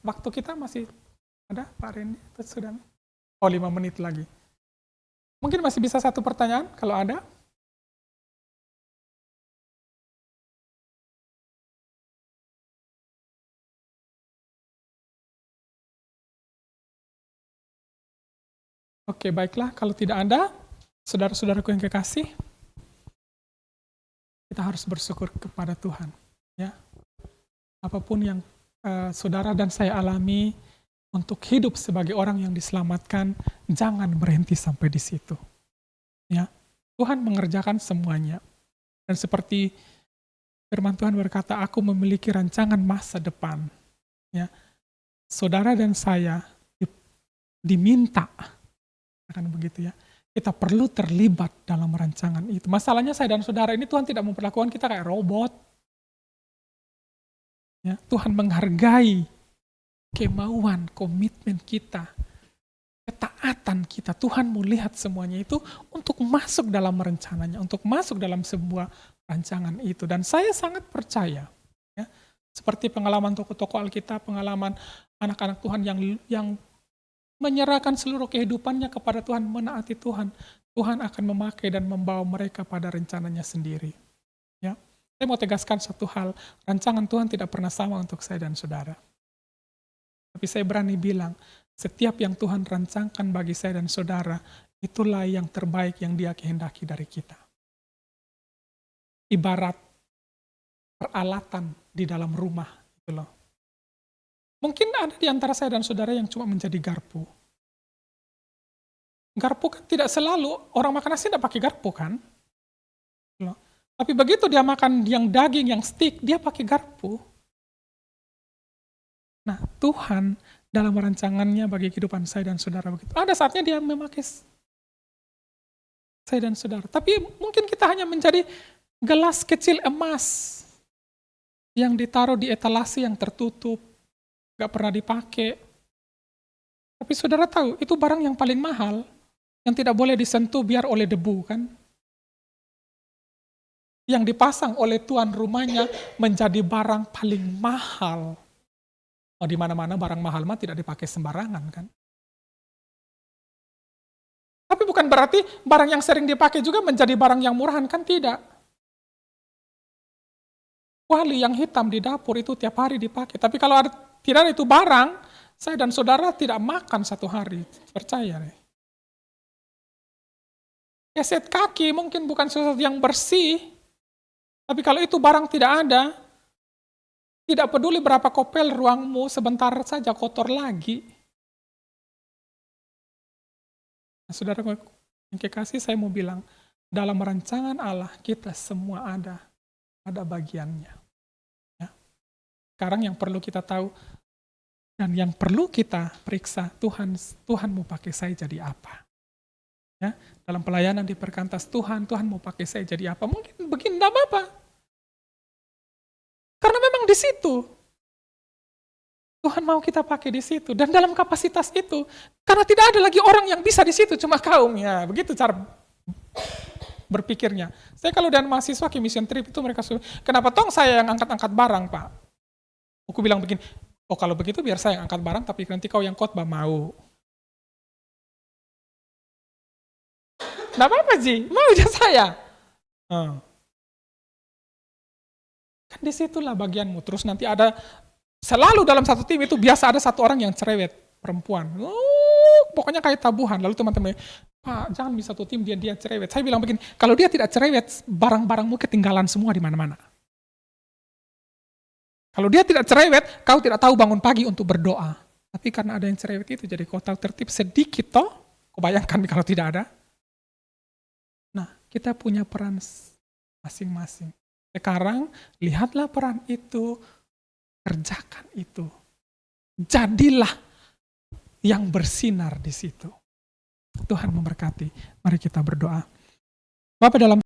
Waktu kita masih ada, Pak Randy? Sudah? 5 menit lagi. Mungkin masih bisa satu pertanyaan, kalau ada. Oke, baiklah. Kalau tidak ada, saudara-saudaraku yang kekasih, kita harus bersyukur kepada Tuhan. Ya, apapun yang saudara dan saya alami untuk hidup sebagai orang yang diselamatkan, jangan berhenti sampai di situ. Ya, Tuhan mengerjakan semuanya. Dan seperti firman Tuhan berkata, aku memiliki rancangan masa depan. Ya, saudara dan saya diminta, akan begitu ya. Kita perlu terlibat dalam rancangan itu. Masalahnya saya dan saudara ini Tuhan tidak memperlakukan kita kayak robot. Ya, Tuhan menghargai kemauan, komitmen kita, ketaatan kita. Tuhan mau lihat semuanya itu untuk masuk dalam rencananya, untuk masuk dalam sebuah rancangan itu. Dan saya sangat percaya, ya, seperti pengalaman tokoh-tokoh Alkitab, pengalaman anak-anak Tuhan yang menyerahkan seluruh kehidupannya kepada Tuhan, menaati Tuhan. Tuhan akan memakai dan membawa mereka pada rencananya sendiri. Ya, saya mau tegaskan satu hal, rancangan Tuhan tidak pernah sama untuk saya dan saudara. Tapi saya berani bilang, setiap yang Tuhan rancangkan bagi saya dan saudara, itulah yang terbaik yang Dia kehendaki dari kita. Ibarat peralatan di dalam rumah, gitu loh. Mungkin ada di antara saya dan saudara yang cuma menjadi garpu. Garpu kan tidak selalu, orang makan nasi tidak pakai garpu kan? Tapi begitu dia makan yang daging, yang steak, dia pakai garpu. Nah, Tuhan dalam rancangannya bagi kehidupan saya dan saudara begitu. Ada saatnya dia memakai saya dan saudara. Tapi mungkin kita hanya menjadi gelas kecil emas yang ditaruh di etalase yang tertutup, gak pernah dipakai. Tapi saudara tahu, itu barang yang paling mahal, yang tidak boleh disentuh biar oleh debu kan. Yang dipasang oleh tuan rumahnya menjadi barang paling mahal. Oh, di mana-mana barang mahal mah tidak dipakai sembarangan kan. Tapi bukan berarti barang yang sering dipakai juga menjadi barang yang murahan, kan tidak. Kuali yang hitam di dapur itu tiap hari dipakai. Tapi kalau tidak ada itu barang, saya dan saudara tidak makan satu hari. Percaya deh. Keset kaki mungkin bukan sesuatu yang bersih. Tapi kalau itu barang tidak ada, tidak peduli berapa kopel ruangmu, sebentar saja kotor lagi. Nah, saudara yang kekasih, saya mau bilang, dalam rancangan Allah kita semua ada bagiannya. Ya. Sekarang yang perlu kita tahu dan yang perlu kita periksa, Tuhan mau pakai saya jadi apa? Ya, dalam pelayanan di Perkantas, Tuhan mau pakai saya jadi apa? Mungkin begini, enggak apa-apa. Karena memang di situ Tuhan mau kita pakai di situ, dan dalam kapasitas itu, karena tidak ada lagi orang yang bisa di situ, cuma kaum, ya begitu cara berpikirnya. Saya kalau dan mahasiswa ke mission trip itu mereka suruh, kenapa tong saya yang angkat-angkat barang, Pak? Aku bilang begini, oh kalau begitu biar saya yang angkat barang, tapi nanti kau yang khotbah mau. Nggak apa-apa, Ji, mau aja saya. Kan disitulah bagianmu, terus nanti ada selalu dalam satu tim itu biasa ada satu orang yang cerewet, perempuan. Pokoknya kayak tabuhan. Lalu teman-teman, Pak, jangan di satu tim dia cerewet. Saya bilang begini, kalau dia tidak cerewet, barang-barangmu ketinggalan semua di mana-mana. Kalau dia tidak cerewet, kau tidak tahu bangun pagi untuk berdoa. Tapi karena ada yang cerewet itu, jadi kau tahu tertib sedikit toh. Kau bayangkan kalau tidak ada. Nah, kita punya peran masing-masing. Sekarang, lihatlah peran itu, kerjakan itu. Jadilah yang bersinar di situ. Tuhan memberkati. Mari kita berdoa. Bapa dalam